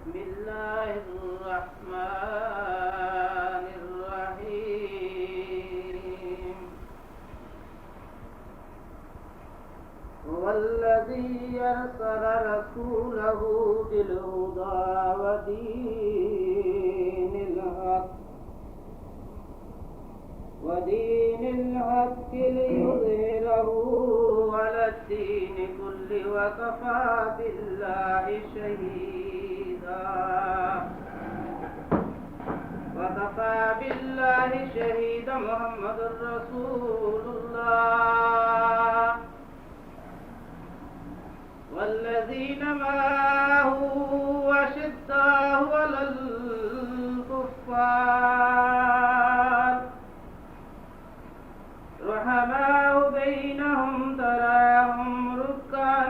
بسم الله الرحمن الرحيم هو الذي أرسل رسوله بالهدى ودين الحق ليظهره على الدين كله وكفى بالله شهيدا محمد رسول الله والذين معه أشداء على الكفار رحماء بينهم تراهم ركعا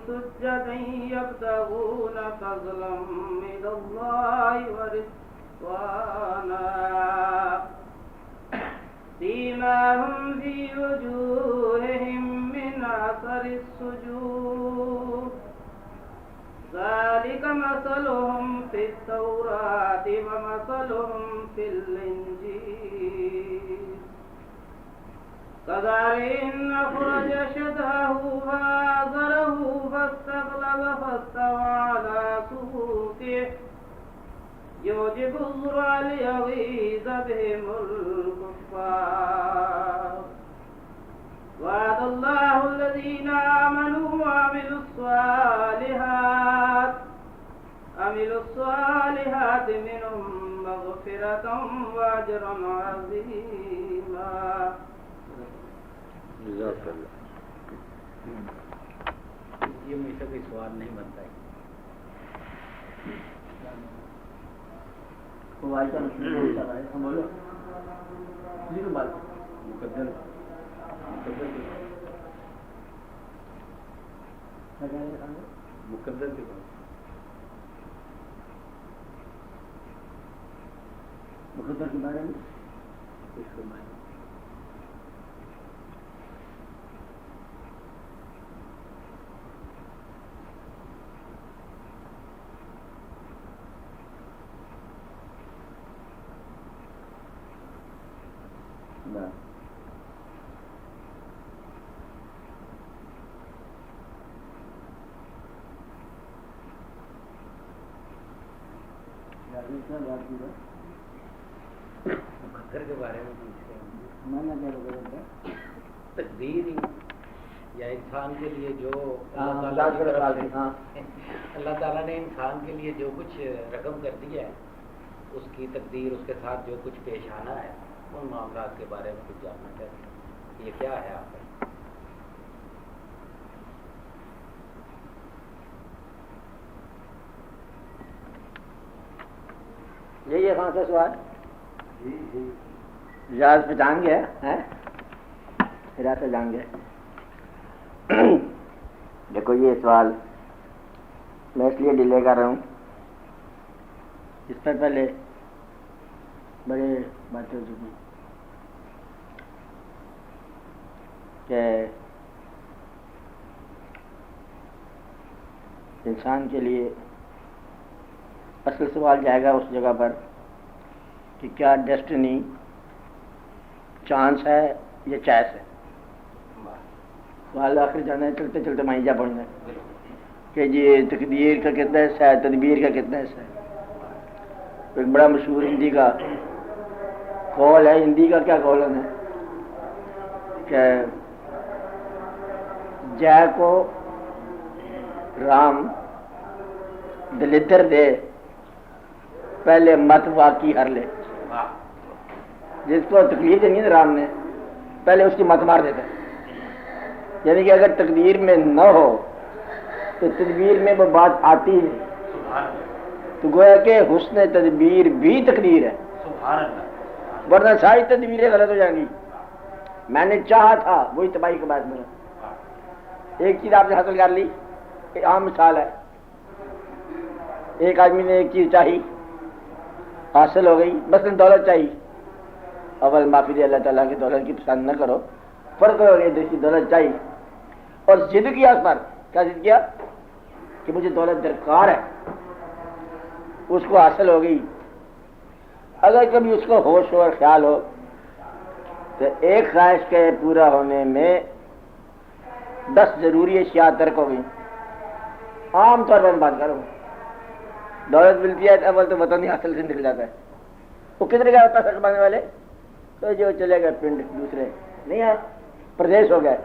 سجدا يبتغون فضلا من الله ورضوانا سيماهم في وجوههم من أثر السجود ذلك مثلهم في التوراة ومثلهم في الإنجيل كزرع أخرج شطأه فآزره فاستغلظ فاستوى على سوقه يعجب الزرع ليغيظ بهم الكفار وعد الله الذين آمنوا وعملوا الصالحات منهم مغفرة وأجرا عظيما. یہ مجھ سے کوئی سوال نہیں بنتا ہے. مقدر کے مقدر کے بارے میں کچھ فرمائیں. مقدر کے بارے میں تقدیر یا انسان کے لیے جو اللہ تعالیٰ نے انسان کے لیے جو کچھ رقم کر دیا ہے اس کی تقدیر اس کے ساتھ جو کچھ پیش آنا ہے ان معاملات کے بارے میں کچھ جاننا چاہتے ہیں. یہ کیا ہے آپ کا؟ یہی ہے کہاں سے سوال یاد پہچان گیا ہے پھر جان گیا. دیکھو یہ سوال میں اس لیے ڈیلے کر رہا ہوں اس پر پہلے بڑے باتیں ہو چکی کہ انسان کے لیے اصل سوال جائے گا اس جگہ پر کہ کیا ڈیسٹنی چانس ہے یا چائس ہے. سوال آخر جانا ہے چلتے چلتے مائیں جا پڑنا ہے کہ یہ تقدیر کا کتنا حصہ ہے تدبیر کا کتنا حصہ ہے. ایک بڑا مشہور ہندی کا قول ہے. ہندی کا کیا قول ہے کہ جے کو رام دلدر دے پہلے مت واقعی ہر لے. جس کو تکلیف دینی ہے رام نے پہلے اس کی مت مار دیتا ہے. یعنی کہ اگر تقدیر میں نہ ہو تو تدبیر میں وہ بات آتی ہی نہیں. تو گویا کہ حسن تدبیر بھی تقدیر ہے ورنہ ساری تدبیریں غلط ہو جائیں گی. میں نے چاہا تھا وہی تباہی کا باعث بنا. ایک چیز آپ نے حاصل کر لی. ایک عام مثال ہے. ایک آدمی نے ایک چیز چاہی حاصل ہو گئی مثلا دولت چاہیے. اول معافی دے اللہ تعالیٰ کی دولت کی پسند نہ کرو فرق ہو گیا دیسی دولت چاہیے اور ضد کیا اس پر. کیا ضد کیا کہ مجھے دولت درکار ہے. اس کو حاصل ہو گئی، اگر کبھی اس کو ہوش ہو اور خیال ہو تو ایک خواہش کے پورا ہونے میں 10 ضروری اشیاء ترک ہو گئی، عام طور پر بات کروں، دولت ملتی ہے اول تو وطن ہی حاصل سے نکل جاتا ہے، وہ کدھر گیا ہوتا ہے کمانے والے؟ تو جو چلے گئے پنڈ دوسرے نہیں ہے، پردیش ہو گئے،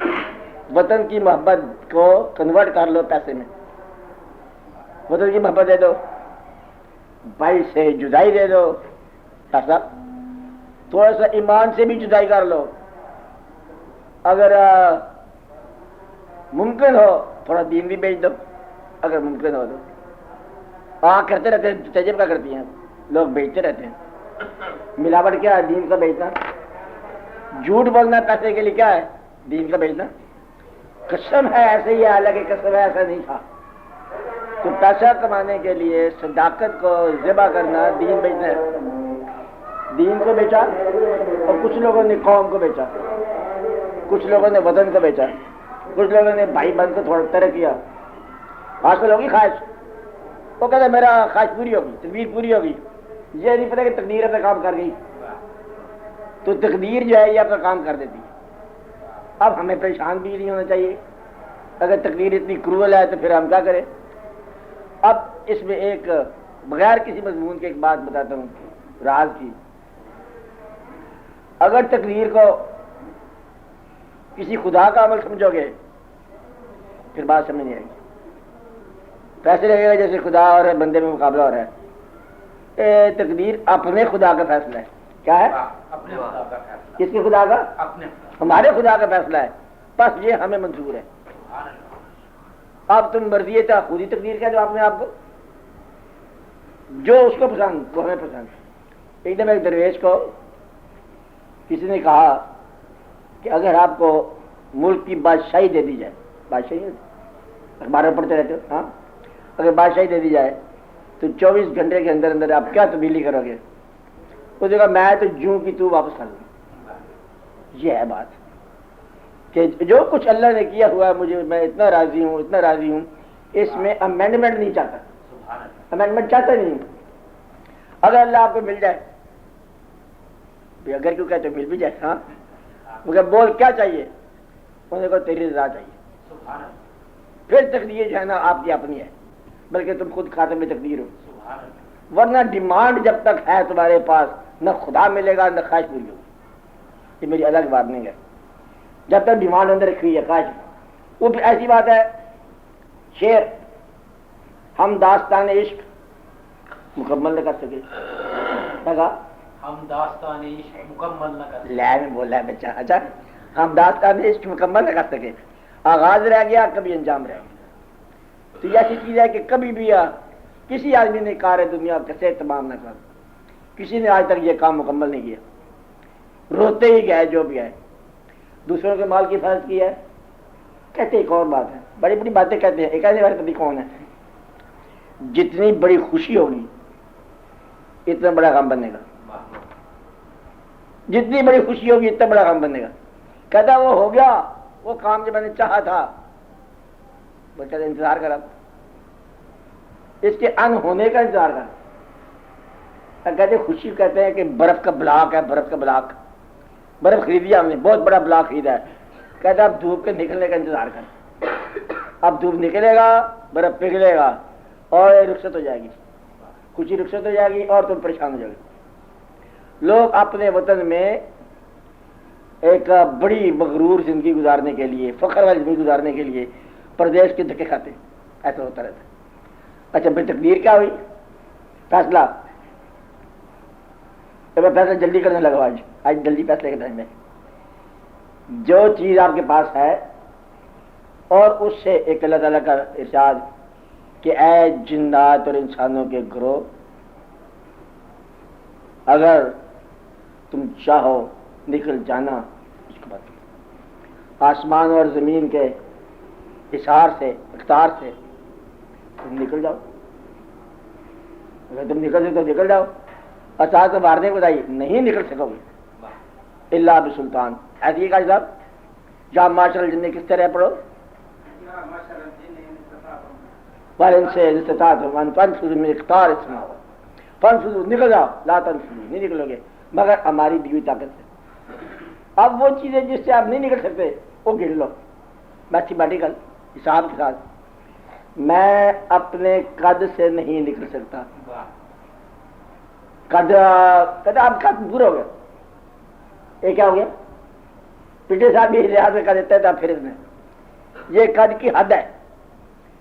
وطن کی محبت کو کنورٹ کر لو پیسے میں، وطن کی محبت دے دو، بھائی سے جدائی دے دو، ایسا تھوڑا سا ایمان سے بھی جدائی کر لو، اگر ممکن ہو تھوڑا دین بھی بیچ دو، اگر ممکن ہو تو کرتے رہتے ہیں، تجربہ کیا کرتی ہیں لوگ، بیچتے رہتے ہیں، ملاوٹ کیا ہے؟ دین کا بیچنا، جھوٹ بولنا پیسے کے لیے کیا ہے؟ دین کا بیچنا، قسم ہے ایسے ہی ہے، حالانکہ قسم ہے ایسا نہیں تھا، تو پیسہ کمانے کے لیے صداقت کو ذبح کرنا دین بیچنا ہے، دین کو بیچا، اور کچھ لوگوں نے قوم کو بیچا، کچھ لوگوں نے وطن کو بیچا، کچھ لوگوں نے بھائی بہن کو تھوڑا طرح کیا، حاصل ہوگی خواہش، وہ کہتا ہے میرا خواہش پوری ہوگی، تدبیر پوری ہوگی، یہ نہیں پتہ کہ تقدیر اپنا کام کر گئی، تو تقدیر جو ہے یہ اپنا کام کر دیتی ہے۔ اب ہمیں پریشان بھی نہیں ہونا چاہیے، اگر تقدیر اتنی کرول ہے تو پھر ہم کیا کریں؟ اب اس میں ایک بغیر کسی مضمون کے ایک بات بتاتا ہوں راز کی، اگر تقدیر کو کسی خدا کا عمل سمجھو گے پھر بات سمجھ نہیں آئے گی، پیسے لگے گا جیسے خدا اور بندے میں مقابلہ ہو رہا ہے، تقدیر اپنے خدا کا فیصلہ ہے، کیا ہے؟ اپنے خدا کا فیصلہ، کس کے خدا کا؟ اپنے ہمارے خدا کا فیصلہ ہے، بس یہ ہمیں منظور ہے، اب تم مرضی تھا خود ہی تقدیر کہہ دو اپنے آپ کو، جو اس کو پسند وہ ہمیں پسند۔ ایک دم ایک درویش کو کسی نے کہا کہ اگر آپ کو ملک کی بادشاہی دے دی جائے، بادشاہی اخباروں پڑھتے رہتے ہو، ہاں، اگر بادشاہی دے دی جائے تو 24 گھنٹے کے اندر اندر آپ کیا تبدیلی کرو گے؟ اس نے کہا میں تو جوں کی تو واپس کر لوں۔ یہ ہے بات کہ جو کچھ اللہ نے کیا ہوا ہے مجھے، میں اتنا راضی ہوں، اتنا راضی ہوں، اس میں امینڈمنٹ نہیں چاہتا، امینڈمنٹ چاہتا نہیں ہوں۔ اگر اللہ آپ کو مل جائے، اگر کیوں کہتے مل بھی جائے، ہاں، مگر بول کیا چاہیے؟ انہوں نے کہا تیری رضا چاہیے، پھر تقدیر جو ہے نا آپ کی اپنی ہے، بلکہ تم خود خاتم تقدیر ہو، ورنہ ڈیمانڈ جب تک ہے تمہارے پاس نہ خدا ملے گا نہ خواہش پوری ہوگی، یہ میری الگ بات نہیں ہے، جب تک ڈیمانڈ اندر رکھی ہے خواہش، وہ پھر ایسی بات ہے، شعر ہم داستان عشق مکمل نہ کر سکے، لگا ہم داستان عشق مکمل نہ کر سکے، لے میں بولا ہے بچہ، اچھا ہم داستان عشق مکمل نہ کر سکے، آغاز رہ گیا کبھی انجام رہ گیا، تو یہ ایسی چیز ہے کہ کبھی بھی کسی آدمی نے کار دنیا کیسے تمام نہ کر، کسی نے آج تک یہ کام مکمل نہیں کیا، روتے ہی گئے جو بھی ہے، دوسروں کے مال کی حفاظت کی ہے، کہتے ایک اور بات ہے، بڑی بڑی باتیں کہتے ہیں، ایک ایسے والے پتی کون ہے، جتنی بڑی خوشی ہوگی اتنا بڑا غم بننے گا، جتنی بڑی خوشی ہوگی اتنا بڑا غم بننے گا، کہتا وہ ہو گیا وہ کام جو میں نے چاہا تھا، بچہ انتظار کرا، اس کے ان ہونے کا انتظار کر، کہتے خوشی کہتے ہیں کہ برف کا بلاک ہے، برف کا بلاک، برف خریدی ہم نے، بہت بڑا بلاک خریدا ہے، کہتا اب دھوپ کے نکلنے کا انتظار کر، اب دھوپ نکلے گا برف پگھلے گا اور رخصت ہو جائے گی، خوشی رخصت ہو جائے گی اور تم پریشان ہو جائے گے۔ لوگ اپنے وطن میں ایک بڑی مغرور زندگی گزارنے کے لیے، فخر والی زندگی گزارنے کے لیے پردیش کے دھکے کھاتے، ایسا ہوتا رہتا ہے۔ اچھا پھر تقدیر کیا ہوئی؟ فیصلہ، میں فیصلہ جلدی کرنے لگا، آج جلدی فیصلے کے ٹائم میں جو چیز آپ کے پاس ہے، اور اس سے ایک اللہ تعالیٰ کا ارشاد کہ اے جنات اور انسانوں کے گروہ، اگر تم چاہو نکل جانا اس کے بعد آسمان اور زمین کے حصار سے، اختیار سے تم نکل جاؤ، اگر تم نکل سکتے تو نکل جاؤ، اور چاہے تو مارنے کو بتائیے نہیں نکل سکو گے اللہ بسلطان، ایسی ہی کہا صاحب جہاں معاشر الجن کس طرح پڑھو والن سے استطاعت من فانفذوا من اقطار السماوات، فنفذو نکل جاؤ، لا تنفذو نہیں نکلو گے مگر ہماری دی ہوئی طاقت سے۔ اب وہ چیزیں جس سے آپ نہیں نکل سکتے وہ گن لو میتھمیٹیکل حساب کے ساتھ۔ میں اپنے قد سے نہیں نکل سکتا، قد آپ قد پورا ہو گیا، یہ کیا ہو گیا؟ پچھلے سال بھی لحاظ میں کر دیتا ہے تھا پھر اس میں یہ قد کی حد ہے۔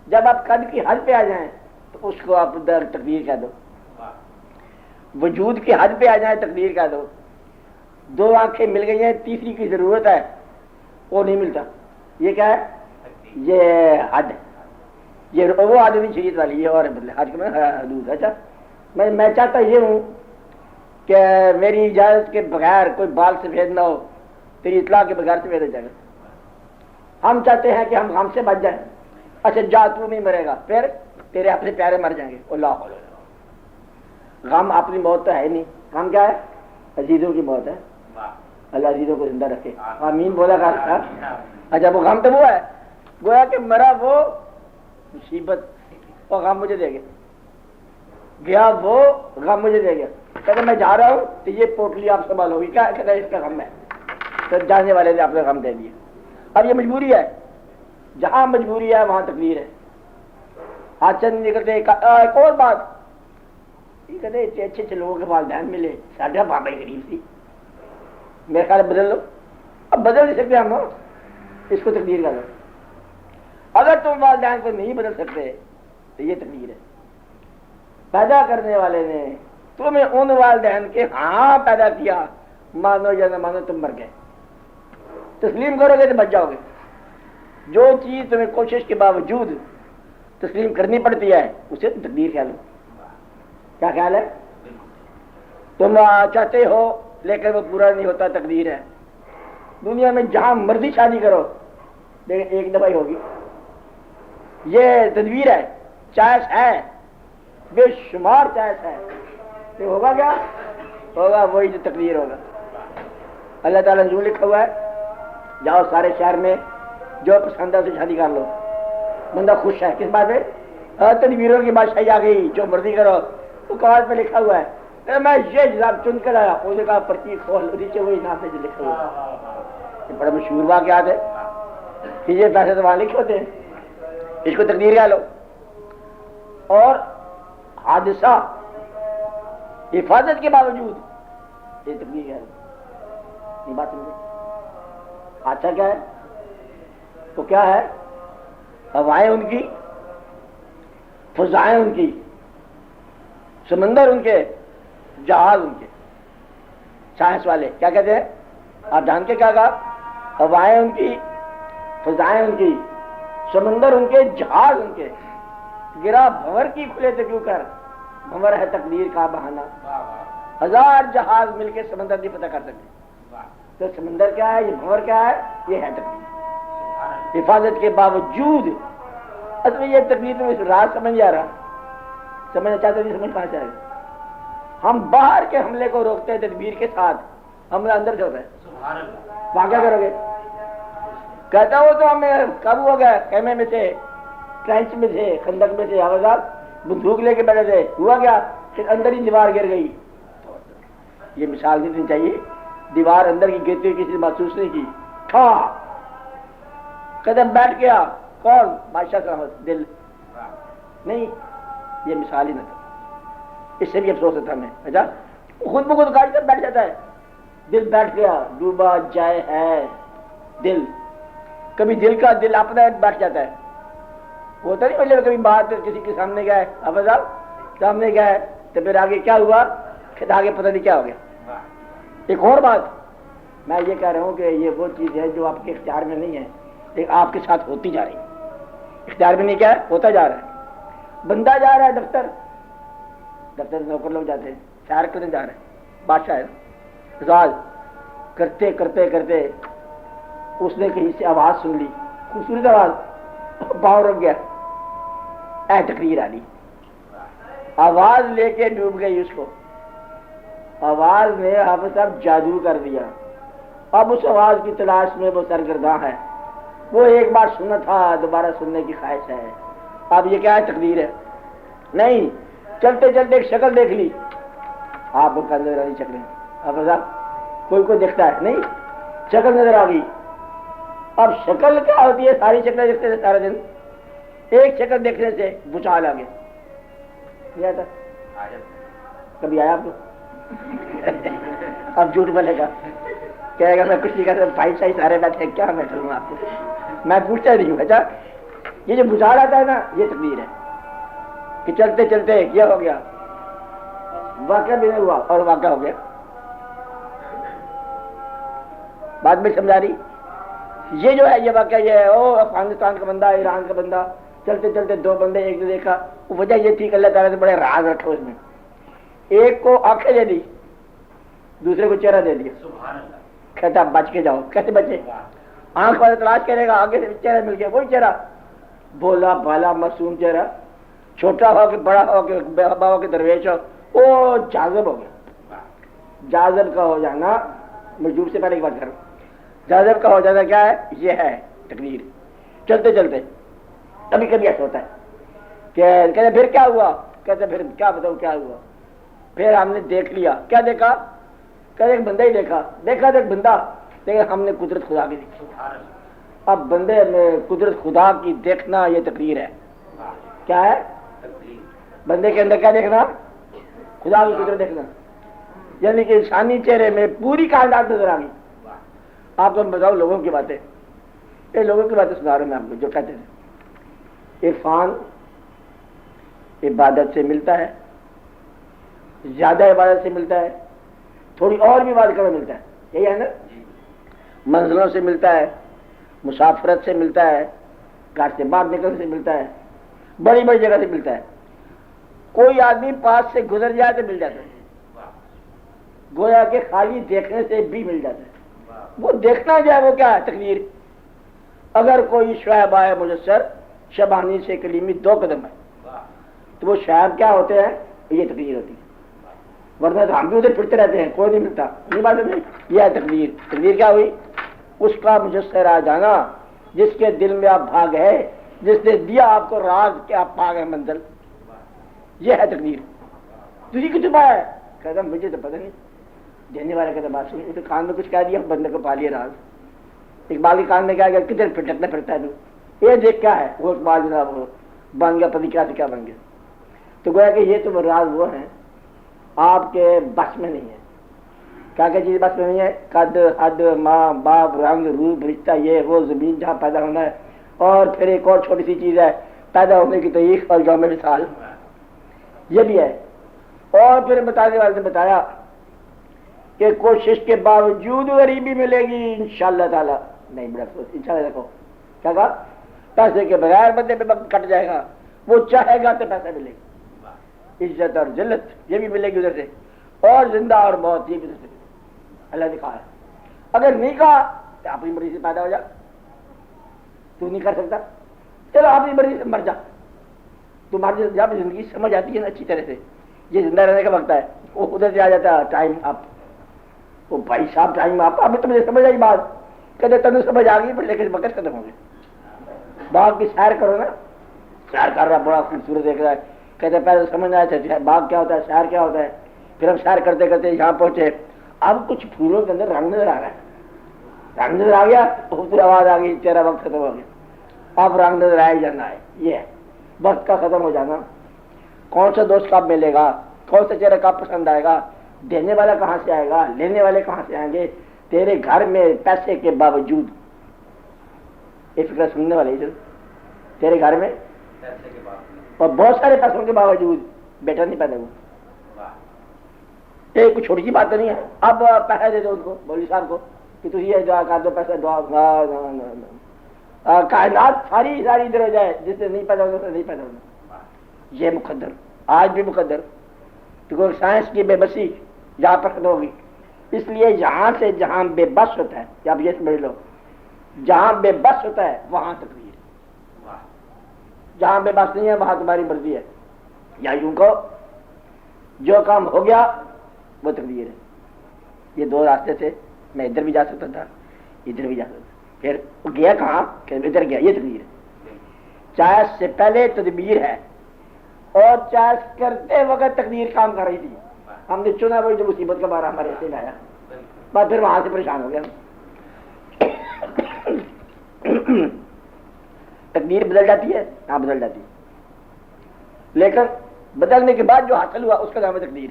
جب آپ قد کی حد پہ آ جائیں تو اس کو آپ تقدیر کہہ دو، وجود کی حد پہ آ جائیں تقدیر کہہ دو۔ دو آنکھیں مل گئی ہیں، تیسری کی ضرورت ہے، وہ نہیں ملتا، یہ کیا ہے؟ یہ حد ہے، یہ وہ حد نہیں شریعت والی، یہ اور بدلے حد کے میں حدود۔ اچھا میں چاہتا یہ ہوں کہ میری اجازت کے بغیر کوئی بال سفید نہ ہو، تیری اطلاع کے بغیر سفید ہو جائے گا۔ ہم چاہتے ہیں کہ ہم غم سے بچ جائیں، اچھا جا تو نہیں مرے گا، پھر تیرے اپنے پیارے مر جائیں گے، اللہ غم اپنی موت تو ہے نہیں، غم کیا ہے؟ عزیزوں کی موت ہے، اللہ عزیزوں کو زندہ رکھے، آمین بولا کر۔ اچھا وہ غم تو وہ ہے گویا کہ مرا وہ مصیبت، وہ غم مجھے دے گیا، گیا وہ غم مجھے دے گیا، کہتے میں جا رہا ہوں تو یہ پوٹلی آپ سنبھالو گی، کیا کہتا ہے اس کا غم ہے، تو جانے والے نے اپنے غم دے دیا۔ اب یہ مجبوری ہے، جہاں مجبوری ہے وہاں تقدیر ہے، ہاتھ سے نہیں نکلتے۔ ایک اور بات یہ کہتے اچھے اچھے لوگوں کے والدین ملے، ساڈا بابا غریب سی، میرے خیال بدل لو، اب بدل نہیں سکتے ہم، اس کو تقدیر کر دو۔ اگر تم والدین کو نہیں بدل سکتے تو یہ تقدیر ہے۔ پیدا کرنے والے نے تمہیں ان والدین کے ہاں پیدا کیا، مانو یا نہ مانو تم مر گئے، تسلیم کرو گے تو بچ جاؤ گے۔ جو چیز تمہیں کوشش کے باوجود تسلیم کرنی پڑتی ہے اسے تقدیر خیال ہو۔ کیا خیال ہے؟ تم چاہتے ہو لیکن وہ پورا نہیں ہوتا، تقدیر ہے۔ دنیا میں جہاں مرضی شادی کرو لیکن ایک دفعہ ہی ہوگی، یہ تدبیر ہے، چائس ہے، بے شمار چائس ہے، یہ ہوگا کیا؟ ہوگا وہی جو تقدیر ہوگا۔ اللہ تعالیٰ نے جو لکھا ہوا ہے، جاؤ سارے شہر میں جو پسند ہے اسے شادی کر لو، بندہ خوش ہے، کس بات پہ؟ تدبیروں کی بادشاہی آ گئی، جو مرضی کرو۔ وہ کاغذ پہ لکھا ہوا ہے، میں یہ جناب چن کر آیا، اس نے کہا پرچی کھول، نیچے وہی نام سے جو لکھا ہوا ہے، یہ بڑا مشہور واقعات ہے کہ یہ پیسے تو وہاں لکھے ہوتے ہیں، اس کو تقدیر کہہ لو۔ اور حادثہ حفاظت کے باوجود یہ تقدیر کہہ لو، یہ بات سمجھے؟ حادثہ کیا ہے؟ تو کیا ہے؟ ہوائیں ان کی، فضائیں ان کی، سمندر ان کے، جہاز ان کے۔ سائنس والے کیا کہتے ہیں؟ آپ جان کے کیا کہا؟ ہوائیں ان کی، فضائیں ان کی، سمندر ان کے، جہاز ان کے۔ گرا بھنور کی کھلے تو کیوں کر، بھنور ہے تقدیر کا بہانہ۔ ہزار جہاز مل کے سمندر نہیں پتہ کر سکتے، تو سمندر کیا ہے، یہ بھنور کیا ہے، یہ ہے تقدیر۔ حفاظت کے باوجود اصل میں یہ تقدیر تو اس رات سمجھ نہیں آ رہا، سمجھنا چاہتے نہیں، سمجھ کہاں سے آئے گا؟ ہم باہر کے حملے کو روکتے ہیں تدبیر کے ساتھ، حملہ اندر سے ہوتا ہے، وہاں کیا کرو گے؟ کہتا ہو تو ہمیں کب ہو گیا، خیمے میں سے، ٹرینچ میں سے، خندق میں سے، آواز بندوق لے کے بیٹھے تھے، ہوا کیا؟ پھر اندر ہی دیوار گر گئی۔ یہ مثال نہیں دینی چاہیے، دیوار اندر کی گرتی ہوئی کسی نے محسوس نہیں کی، تھا قدم بیٹھ گیا، کون؟ بادشاہ سلامت، دل نہیں، یہ مثال ہی نہ تھا، اس سے بھی افسوس ہوتا ہمیں۔ اچھا خود بخود گاڑی سے بیٹھ جاتا ہے، دل بیٹھ گیا، ڈوبا جائے ہے دل، کبھی دل کا دل اپنا بیٹھ جاتا ہے، ہوتا نہیں مطلب کبھی بات کسی کے سامنے گیا ہے، اب صاحب سامنے گیا ہے تو پھر آگے کیا ہوا، پھر آگے پتہ نہیں کیا ہو گیا۔ ایک اور بات میں یہ کہہ رہا ہوں کہ یہ وہ چیز ہے جو آپ کے اختیار میں نہیں ہے، لیکن آپ کے ساتھ ہوتی جا رہی ہے، اختیار میں نہیں، کیا ہے، ہوتا جا رہا ہے۔ بندہ جا رہا ہے دفتر، دفتر نوکر لوگ جاتے ہیں، سیر کرنے جا رہے ہیں، بادشاہ ہے، راز کرتے کرتے کرتے اس نے کہیں سے آواز سن لی، خوبصورت آواز، پاؤں رک گیا، اے تقریر آ لی، آواز لے کے ڈوب گئی اس کو، آواز نے حافظ صاحب جادو کر دیا۔ اب اس آواز کی تلاش میں وہ سرگرداں ہے، وہ ایک بار سنا تھا، دوبارہ سننے کی خواہش ہے۔ اب یہ کیا ہے، تقدیر ہے؟ نہیں، چلتے چلتے ایک شکل دیکھ لی، آپ کو نظر آئی شکلیں، اب صاحب کوئی دیکھتا ہے نہیں، شکل نظر آ گئی. اب شکل کیا ہوتی ہے؟ ساری شکلیں دیکھتے تھے سارے دن، ایک شکل دیکھنے سے بھوچال آ گیا. نہیں آتا؟ کبھی آیا آپ کو؟ اب جھوٹ بولے گا، کہے گا میں کچھ نہیں کرتا، بھائی شاہی سارے بیٹھے کیا میں کروں آپ کو، میں پوچھتا نہیں ہوں. اچھا یہ جو بھوچال آتا ہے نا، یہ تقدیر ہے کہ چلتے چلتے یہ ہو گیا، واقعہ بھی نہیں ہوا اور واقعہ ہو گیا. بات میں سمجھا رہی؟ یہ جو ہے یہ واقعہ یہ ہے، او افغانستان کا بندہ، ایران کا بندہ، چلتے چلتے دو بندے ایک نے دیکھا. وجہ یہ تھی کہ اللہ تعالیٰ نے بڑے راز رکھے اس میں، ایک کو آنکھیں دے دی، دوسرے کو چہرہ دے دیا. کہتا بچ کے جاؤ. کیسے بچے؟ آنکھ والا تلاش کرے گا، آگے سے چہرہ مل گیا، وہی چہرہ، بولا بھالا معصوم چہرہ، چھوٹا ہو کہ بڑا ہو کہ بابا ہو کہ درویش ہو، وہ جاذب ہو گیا. جاذب کا ہو جانا، مجبور سے پہلے ایک بات کروں، جاذب کا ہو جانا کیا ہے؟ یہ ہے تقدیر. چلتے چلتے کبھی کبھی ایسا ہوتا ہے کہ کہتے پھر کیا ہوا؟ کہتے پھر کیا بتاؤ کیا ہوا؟ پھر ہم نے دیکھ لیا. کیا دیکھا؟ کہتے ایک بندہ ہی دیکھا تو ایک بندہ، لیکن ہم نے قدرت خدا کی دیکھی. اب بندے میں قدرت خدا کی دیکھنا یہ تقدیر ہے. کیا ہے؟ بندے کے اندر کیا دیکھنا؟ خدا کی قدرت دیکھنا. یعنی کہ انسانی چہرے میں پوری کائنات نظر آ گئی. آپ کو بتاؤ لوگوں کی باتیں، یہ لوگوں کی باتیں سنا رہا ہوں میں آپ کو، جو کہتے ہیں عرفان عبادت سے ملتا ہے، زیادہ عبادت سے ملتا ہے، تھوڑی اور بھی عبادت کرنا ملتا ہے، یہی ہے نا. منزلوں سے ملتا ہے، مسافرت سے ملتا ہے، گھر سے باہر نکلنے سے ملتا ہے، بڑی بڑی جگہ سے ملتا ہے. کوئی آدمی پاس سے گزر جائے تو مل جاتا ہے، گویا کہ خالی دیکھنے سے بھی مل جاتا ہے. وہ دیکھنا جو ہے وہ کیا ہے؟ تقدیر. اگر کوئی شعیب آئے مجسر، شبانی سے کلیمی 2 قدم ہے، تو وہ شعیب کیا ہوتے ہیں؟ یہ تقدیر ہوتی ہے. ورنہ تو ہم بھی ادھر پھرتے رہتے ہیں، کوئی نہیں ملتا. یہ بات نہیں، یہ ہے تقدیر. تقدیر کیا ہوئی؟ اس کا مجسر آ جانا جس کے دل میں آپ بھاگ ہے، جس نے دیا آپ کو راز کہ آپ بھاگ ہے منزل. یہ ہے تقدیر. تجھے کچھ چھپا ہے؟ کہتا مجھے تو پتہ نہیں. دینے والا کہتا بات سنی، تو کان میں کچھ کہہ دیا، بندے کو پا لیا راز. اقبال کے کان میں کیا گیا؟ کدھر پھٹکتا پھرتا ہے تو یہ دیکھ کیا ہے؟ وہ اقبال جناب بن گیا، پتی کیا سے کیا بن گیا. تو گویا کہ یہ تو راز وہ ہیں آپ کے بس میں نہیں ہے. کیا کیا چیز بس میں نہیں ہے؟ قد حد ماں باپ رنگ روپ رشتہ یہ وہ زمین جہاں پیدا ہونا ہے، اور پھر ایک اور چھوٹی سی چیز ہے پیدا ہونے کی تاریخ اور یوم مثال، یہ بھی ہے. اور پھر بتانے والے نے بتایا کہ کوشش کے باوجود غریبی ملے گی انشاءاللہ تعالی. نہیں بڑا افسوس، انشاءاللہ دیکھو کیا کہا؟ پیسے کے بغیر بندے پہ وقت کٹ جائے گا، وہ چاہے گا تو پیسہ ملے گا، عزت اور ذلت یہ بھی ملے گی ادھر سے، اور زندہ اور موت یہ بھی ادھر سے. اللہ نے کہا ہے اگر نہیں کہا تو اپنی مرضی سے پیدا ہو جا، تو نہیں کر سکتا، چلو اپنی مرضی سے مر جا. تمہاری جب زندگی سمجھ آتی ہے نا اچھی طرح سے، یہ زندہ رہنے کا وقت ہے، وہ ادھر سے آ جاتا ہے ٹائم اپ. وہ بھائی صاحب ٹائم اپ، ابھی تو مجھے سمجھ آئی بات، کہتے تمہیں سمجھ آ گئی پر لیکن وقت ختم ہو گئے. باغ کی سیر کرو نا، سیر کر رہا بڑا خوبصورت دیکھ رہا ہے، کہتے پہلے سمجھ آیا تھا باغ کیا ہوتا ہے، سیر کیا ہوتا ہے. پھر ہم سیر کرتے کرتے یہاں پہنچے، اب کچھ پھولوں کے اندر رنگ نظر آ رہا ہے، رنگ نظر آ گیا، خوبصورت آواز آ گئی، تیرا وقت ختم ہو گیا. اب رنگ نظر آئے جانا ہے، یہ ہے وقت کا ختم ہو جانا. کون سا دوست کب ملے گا، کون سا چہرہ کب پسند آئے گا، دینے والا کہاں سے آئے گا، لینے والے کہاں سے آئیں گے. تیرے گھر میں پیسے کے باوجود، یہ فکر سننے والے تیرے گھر میں اور بہت سارے پیسوں کے باوجود بیٹا نہیں پیدا ہوا. یہ کوئی چھوٹی سی بات نہیں ہے. اب پیسے دے دو ان کو، مولوی صاحب کو، کہ تجھے یہ دعا کر دو، پیسہ دعا. کائنات ساری ادھر ہو جائے، جس سے نہیں پیدا ہونا تو نہیں پیدا ہونا. یہ مقدر آج بھی مقدر. تو سائنس کی بے بسی یہاں پر ختم ہوگی. اس لیے یہاں سے جہاں بے بس ہوتا ہے، یا آپ یہ سمجھ لو جہاں بے بس ہوتا ہے وہاں تقدیر، جہاں بے بس نہیں ہے وہاں تمہاری مرضی ہے. یا یوں کہو جو کام ہو گیا وہ تقدیر ہے. یہ 2 راستے تھے، میں ادھر بھی جا سکتا تھا ادھر بھی جا سکتا تھا، پھر وہ گیا کہاں کہ ادھر گیا، یہ تقدیر ہے. چاہے اس سے پہلے تدبیر ہے، اور چوائس کرتے وقت تقدیر کام کر رہی تھی. ہم نے چنا وہی جو مصیبت کا بارہ ہمارے سے آیا، بس پھر وہاں سے پریشان ہو گیا. تقدیر بدل جاتی ہے، ہاں بدل جاتی ہے، لیکن بدلنے کے بعد جو حاصل ہوا اس کا نام ہے تقدیر.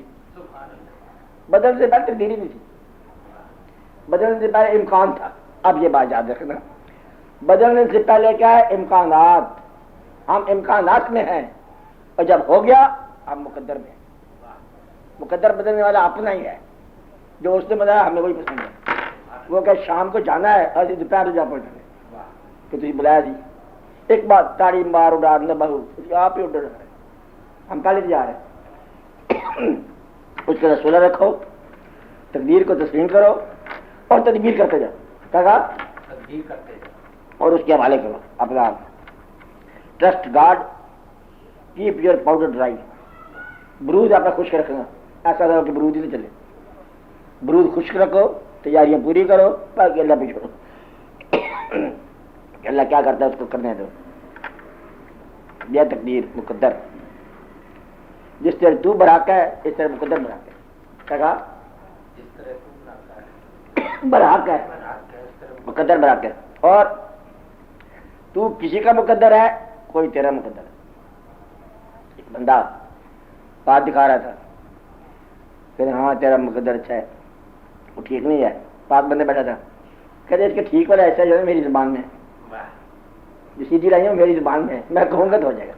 بدلنے سے پہلے تقدیر ہی نہیں تھی، بدلنے سے پہلے امکان تھا. اب یہ بات یاد رکھنا، بدلنے سے پہلے کیا ہے؟ امکانات. ہم امکانات میں ہیں، اور جب ہو گیا ہم مقدر میں. مقدر بدلنے والا اپنا ہی ہے، جو اس نے بتایا ہمیں وہی پسند ہے. وہ کہ شام کو جانا ہے اور دوپہر جا پہنچنا کہ تجھے بلایا جی، ایک بات تاڑی مار اڑا نہ بہو آپ ہی اڈر رہے، ہم پہلے جا رہے ہیں. اس کا رسولہ رکھو، تقدیر کو تسلیم کرو اور تدبیر کرتے جاؤ. کہا تدبیر کرتے جاؤ اور اس کے حوالے کرو اپنا. Trust god, keep your powder dry. برود آپ کا خشک رکھنا، ایسا کرو کہ برود ہی نہیں چلے. برود خشک رکھو، تیاریاں پوری کرو، باقی اللہ پہ چھوڑو. اللہ کیا کرتا ہے اس کو کرنے دو. یہ تقدیر مقدر. جس طرح تو براک ہے اس طرح مقدر براک ہے. کہا جس طرح تو براک ہے، مقدر براک ہے. اور تو کسی کا مقدر ہے، کوئی تیرا مقدر ہے. ایک بندہ بات دکھا رہا تھا کہ ہاں تیرا مقدر اچھا ہے، وہ ٹھیک نہیں ہے. پاک بندے بیٹھا تھا، کہتے اس کے ٹھیک والا ایسا جو ہے میری زبان میں جو سیدھی لائی ہے میری زبان میں، میں کہوں گا تو ہو جائے گا.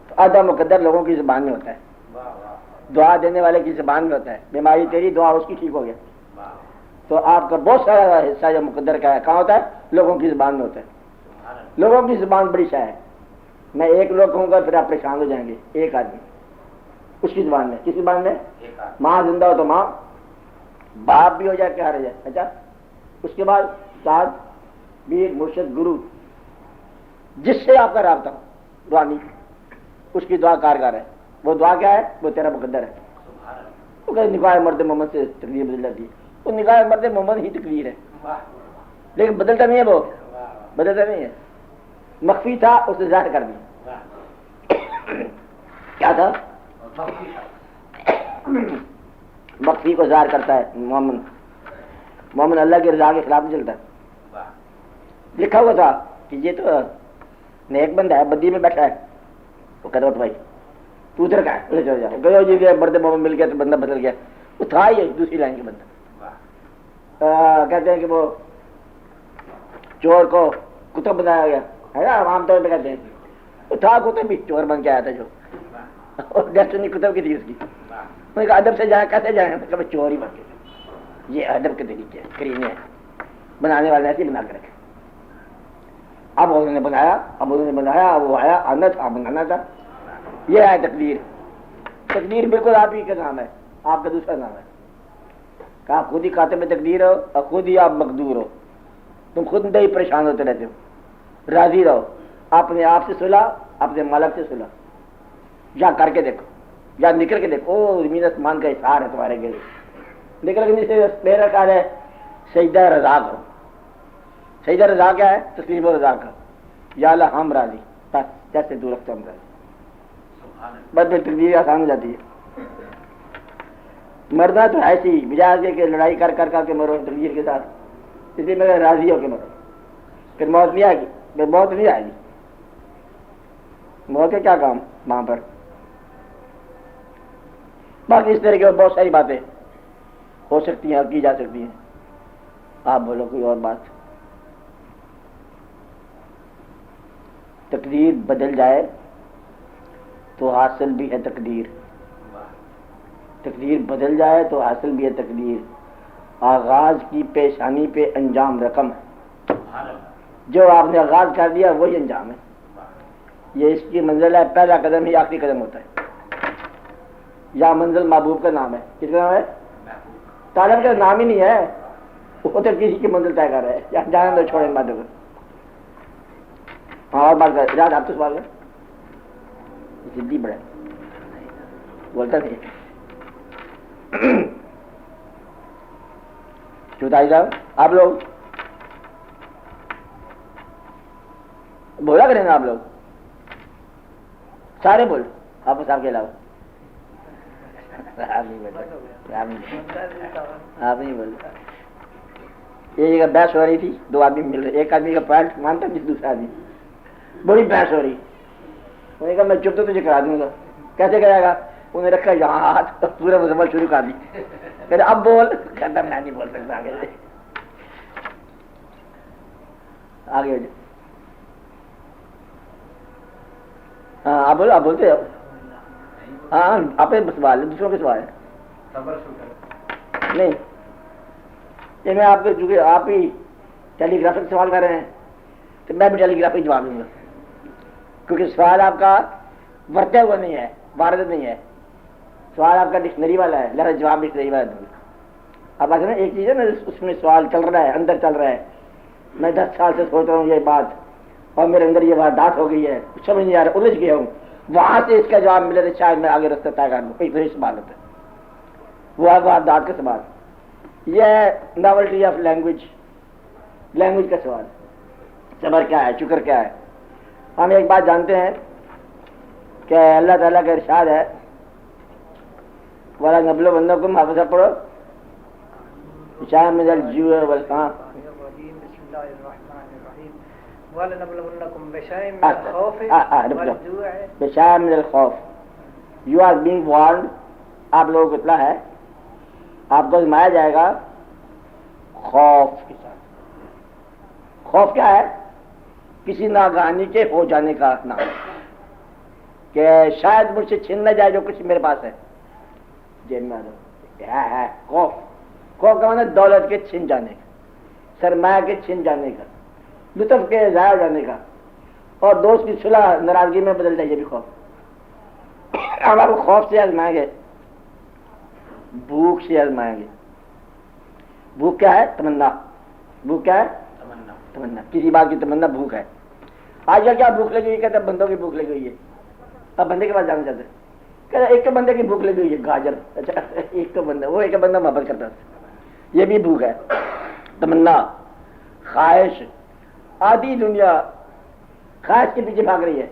تو آدھا مقدر لوگوں کی زبان میں ہوتا ہے، دعا دینے والے کی زبان میں ہوتا ہے. بیماری تیری، دعا اس کی، ٹھیک ہو گیا. تو آپ کا بہت سارا حصہ جو مقدر کا ہے کہاں ہوتا ہے؟ لوگوں کی زبان میں ہوتا ہے. لوگوں کی زبان بڑی شے ہے. میں ایک لوگ کہوں گا پھر آپ پریشان ہو جائیں گے. ایک آدمی اس کی زبان میں، کس زبان میں؟ ماں زندہ ہو تو ماں، باپ بھی ہو جائے کیا رہ جائے. اچھا اس کے بعد استاد، پیر، مرشد، گرو، جس سے آپ کا رابطہ روحانی، اس کی دعا کارگر ہے. وہ دعا کیا ہے؟ وہ تیرا مقدر ہے. وہ کہ نکاح مرد محمد سے تقدیر بدل جاتی ہے. وہ نکاح مرد محمد ہی تقدیر ہے، لیکن بدلتا نہیں ہے. وہ بدلتا نہیں ہے. مخفی تھا اس نے ظاہر کر دیا. کیا تھا؟ مخفی کو ظاہر کرتا ہے. مومن اللہ کی رضا کے خلاف نہیں چلتا. لکھا ہوا تھا کہ یہ تو نیک بندہ ہے، بدی میں بیٹھا ہے. وہ کہتا اٹھ بھائی تو ادھر کا ہے، چل جاؤ. گئے جی گئے، مرد مومن مل گیا تو بندہ بدل گیا. وہ تھا یہ دوسری لائن کے بندہ. کہتے ہیں کہ وہ چور کو کتب بنایا گیا ہے نا، عام طور پہ کہتے ہیں. وہ تھا کتب بھی، چور بن کے آیا تھا جو، اور ڈیسٹنی کتب کی تھی اس کی. میں کہا ادب سے جائیں، کیسے جائیں؟ میں کہا چور ہی بن کے. یہ ادب کے طریقے ہیں، کرینے ہیں، بنانے والے ایسے بنا کے رکھے. اب انہوں نے بنایا، وہ آیا، آنا تھا، بنانا تھا. یہ ہے تقدیر. تقدیر بالکل آپ ہی کا نام ہے، آپ کا دوسرا نام ہے. کہ آپ خود ہی کاتب تقدیر ہو اور خود ہی آپ مقدور ہو. تم خود ہی پریشان ہوتے رہتے ہو. راضی رہو، اپنے آپ سے صلح، اپنے مالک سے صلح. یا کر کے دیکھو، یا نکل کے دیکھو. زمین آسمان کا اظہار ہے تمہارے گھر. نکل کے سے میرا خیال ہے سجدہ رضا کرو. سجدہ رضا کیا ہے؟ تسلیم و رضا کا. یا اللہ ہم راضی، بس جیسے تو رکھتے ہم راضی. بس پھر تقدیر آسان ہو جاتی ہے. مرنا تو ایسی بجائے کہ لڑائی کر کے مرو تقدیر کے ساتھ. اس لیے میں راضی ہو کے مرو، پھر موت نہیں آئے گی. پھر موت نہیں آئے گی. موت ہے کیا کام وہاں پر. باقی اس طرح کی بہت ساری باتیں ہو سکتی ہیں اور کی جا سکتی ہیں. آپ بولو کوئی اور بات. تقدیر بدل جائے تو حاصل بھی ہے تقدیر. تقدیر بدل جائے تو حاصل بھی ہے تقدیر. آغاز کی پیشانی پہ انجام رقم ہے. جو آپ نے آغاز کر دیا وہی انجام ہے. یہ اس کی منزل ہے. پہلا قدم ہی آخری قدم ہوتا ہے. یا منزل محبوب کا نام ہے. کس کا نام ہے؟ طالب کا نام ہی نہیں ہے. وہ تو کسی کی منزل طے کر رہے ہیں. یا جانے دو، چھوڑیں باتوں کو. ہاں اور بات کر یاد. آپ تو سوال ہے جدی بڑا بولتا نہیں. چوتھائی صاحب آپ لوگ بولا کریں نا. آپ لوگ سارے بول آپ صاحب کے علاوہ آپ نہیں بولے. یہ جگہ بحث ہو رہی تھی, دو آدمی مل رہے, ایک آدمی کا پوائنٹ مانتا جس دوسرا آدمی, بڑی بحث ہو رہی. انہوں نے کہا میں چپ تو تجھے کرا دوں گا. کیسے کرے گا؟ انہوں نے رکھا یہاں ہاتھ, پورا مذمت شروع کر دی. کہتے اب بول. کہتا میں نہیں بول سکتا. آگے آگے ہاں آپ بولو, آپ بولتے ہو. ہاں آپ سوال ہے, دوسروں کے سوال ہے نہیں. یہ میں آپ کے چونکہ آپ ہی ٹیلی گرافک سوال کر رہے ہیں تو میں بھی ٹیلی گرافک جواب دوں گا, کیونکہ سوال آپ کا ورتا ہوا نہیں ہے, وارد نہیں ہے. سوال آپ کا ڈکشنری والا ہے, لہذا جواب ڈکشنری والا دوں گا. اب آج نا ایک چیز ہے نا, اس میں سوال چل رہا ہے, اندر چل رہا ہے. میں 10 سال سے سوچ رہا ہوں یہ بات, اور میرے اندر یہ واردات ہو گئی ہے, کچھ سمجھ نہیں آ رہا, الجھ گیا ہوں. وہاں سے اس کا جواب ملے تو شاید میں آگے رستہ طے کر لوں. ایک سوال ہوتا ہے, وہ ہے واردات کا سوال. یہ ہے ناولٹی آف لینگویج, لینگویج کا سوال. صبر کیا ہے, شکر کیا ہے. ہم ایک بات جانتے ہیں کہ اللہ تعالیٰ کا ارشاد ہے والا نبلو بندوں کو حافظ پڑھو شاہ من الجوع والخوف بشاء من الخوف. یو آر بینگ وارنڈ, آپ لوگوں کو اطلاع ہے, آپ کو آزمایا جائے گا خوف کے ساتھ. خوف کیا ہے؟ کسی ناگہانی کے ہو جانے کا نام, کہ شاید مجھ سے چھن نہ جائے جو کچھ میرے پاس ہے. جیب میں ہے خوف. خوف کا مطلب دولت کے چھن جانے کا, سرمایہ کے چھن جانے کا, لطف کے ضائع ہو جانے کا, اور دوست کی صلح ناراضگی میں بدل جائے, یہ بھی خوف. اب آپ کو خوف سے آزمائیں گے, بھوک سے آزمائیں گے. بھوک کیا ہے؟ تمنا. بھوک کیا ہے؟ تمنا. کسی بات کی تمنا بھوک ہے. آج کل کیا بھوک لگی ہوئی, کہتے ہیں بندوں کی بھوک لگی ہوئی ہے. اب بندے کے پاس جانا چاہتے ہیں, کہتے ہیں ایک تو بندے کی بھوک لگی ہوئی ہے گاجر. اچھا ایک تو بندہ, وہ ایک بندہ محبت کرتا ہے, یہ بھی بھوک ہے. تمنا, خواہش. آدھی دنیا خواہش کے پیچھے بھاگ رہی ہے,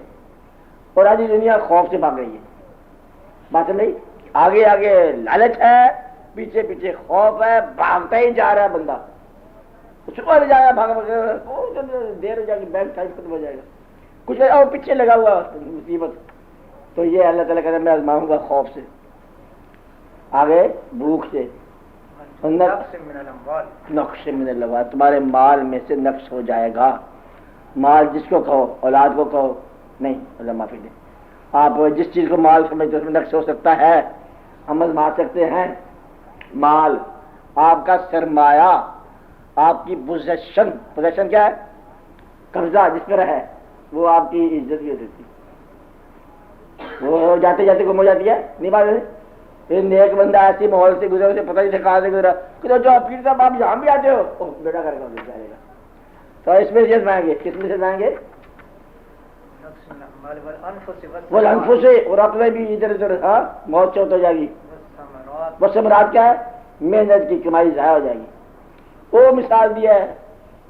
اور آدھی دنیا خوف سے بھاگ رہی ہے. بات نہیں, آگے آگے لالچ ہے, پیچھے پیچھے خوف ہے, بھاگتا ہی جا رہا ہے بندہ. صبح جا رہا ہے بھاگ, دیر ہو جائے گی, بینک ٹائم ختم ہو جائے گا, کچھ اور پیچھے لگا ہوا مصیبت. تو یہ اللہ تعالیٰ کہتا ہے میں آزماؤں گا خوف سے, آگے بھوک سے, نقش من الاموال, تمہارے مال میں سے نقش ہو جائے گا. مال جس کو کہو, اولاد کو کہو نہیں, اللہ معافی دے, آپ جس چیز کو مال سمجھتے اس میں نقش ہو سکتا ہے, ہم آزما سکتے ہیں. مال آپ کا سرمایہ, آپ کی پوزیشن. پوزیشن کیا ہے؟ قبضہ جس پر ہے, وہ آپ کی عزت کی ہو سکتی. وہ جاتے جاتے گم ہو جاتی ہے, نہیں بات ہے. ایک بندہ ایسی ماحول سے گزرا, اسے پتہ نہیں تھا کہاں سے گزرا, کہ جو پیر صاحب آپ یہاں بھی آتے ہو, بیٹا کر کے جائے گا. تو اس میں سے جائیں گے, کس میں سے جائیں گے؟ وہ انفس سے, اور اپنے بھی ادھر ادھر. ہاں موت چوت ہو جائے گی. وہ ثمرات کیا ہے؟ محنت کی کمائی ضائع ہو جائے گی. وہ مثال دیا ہے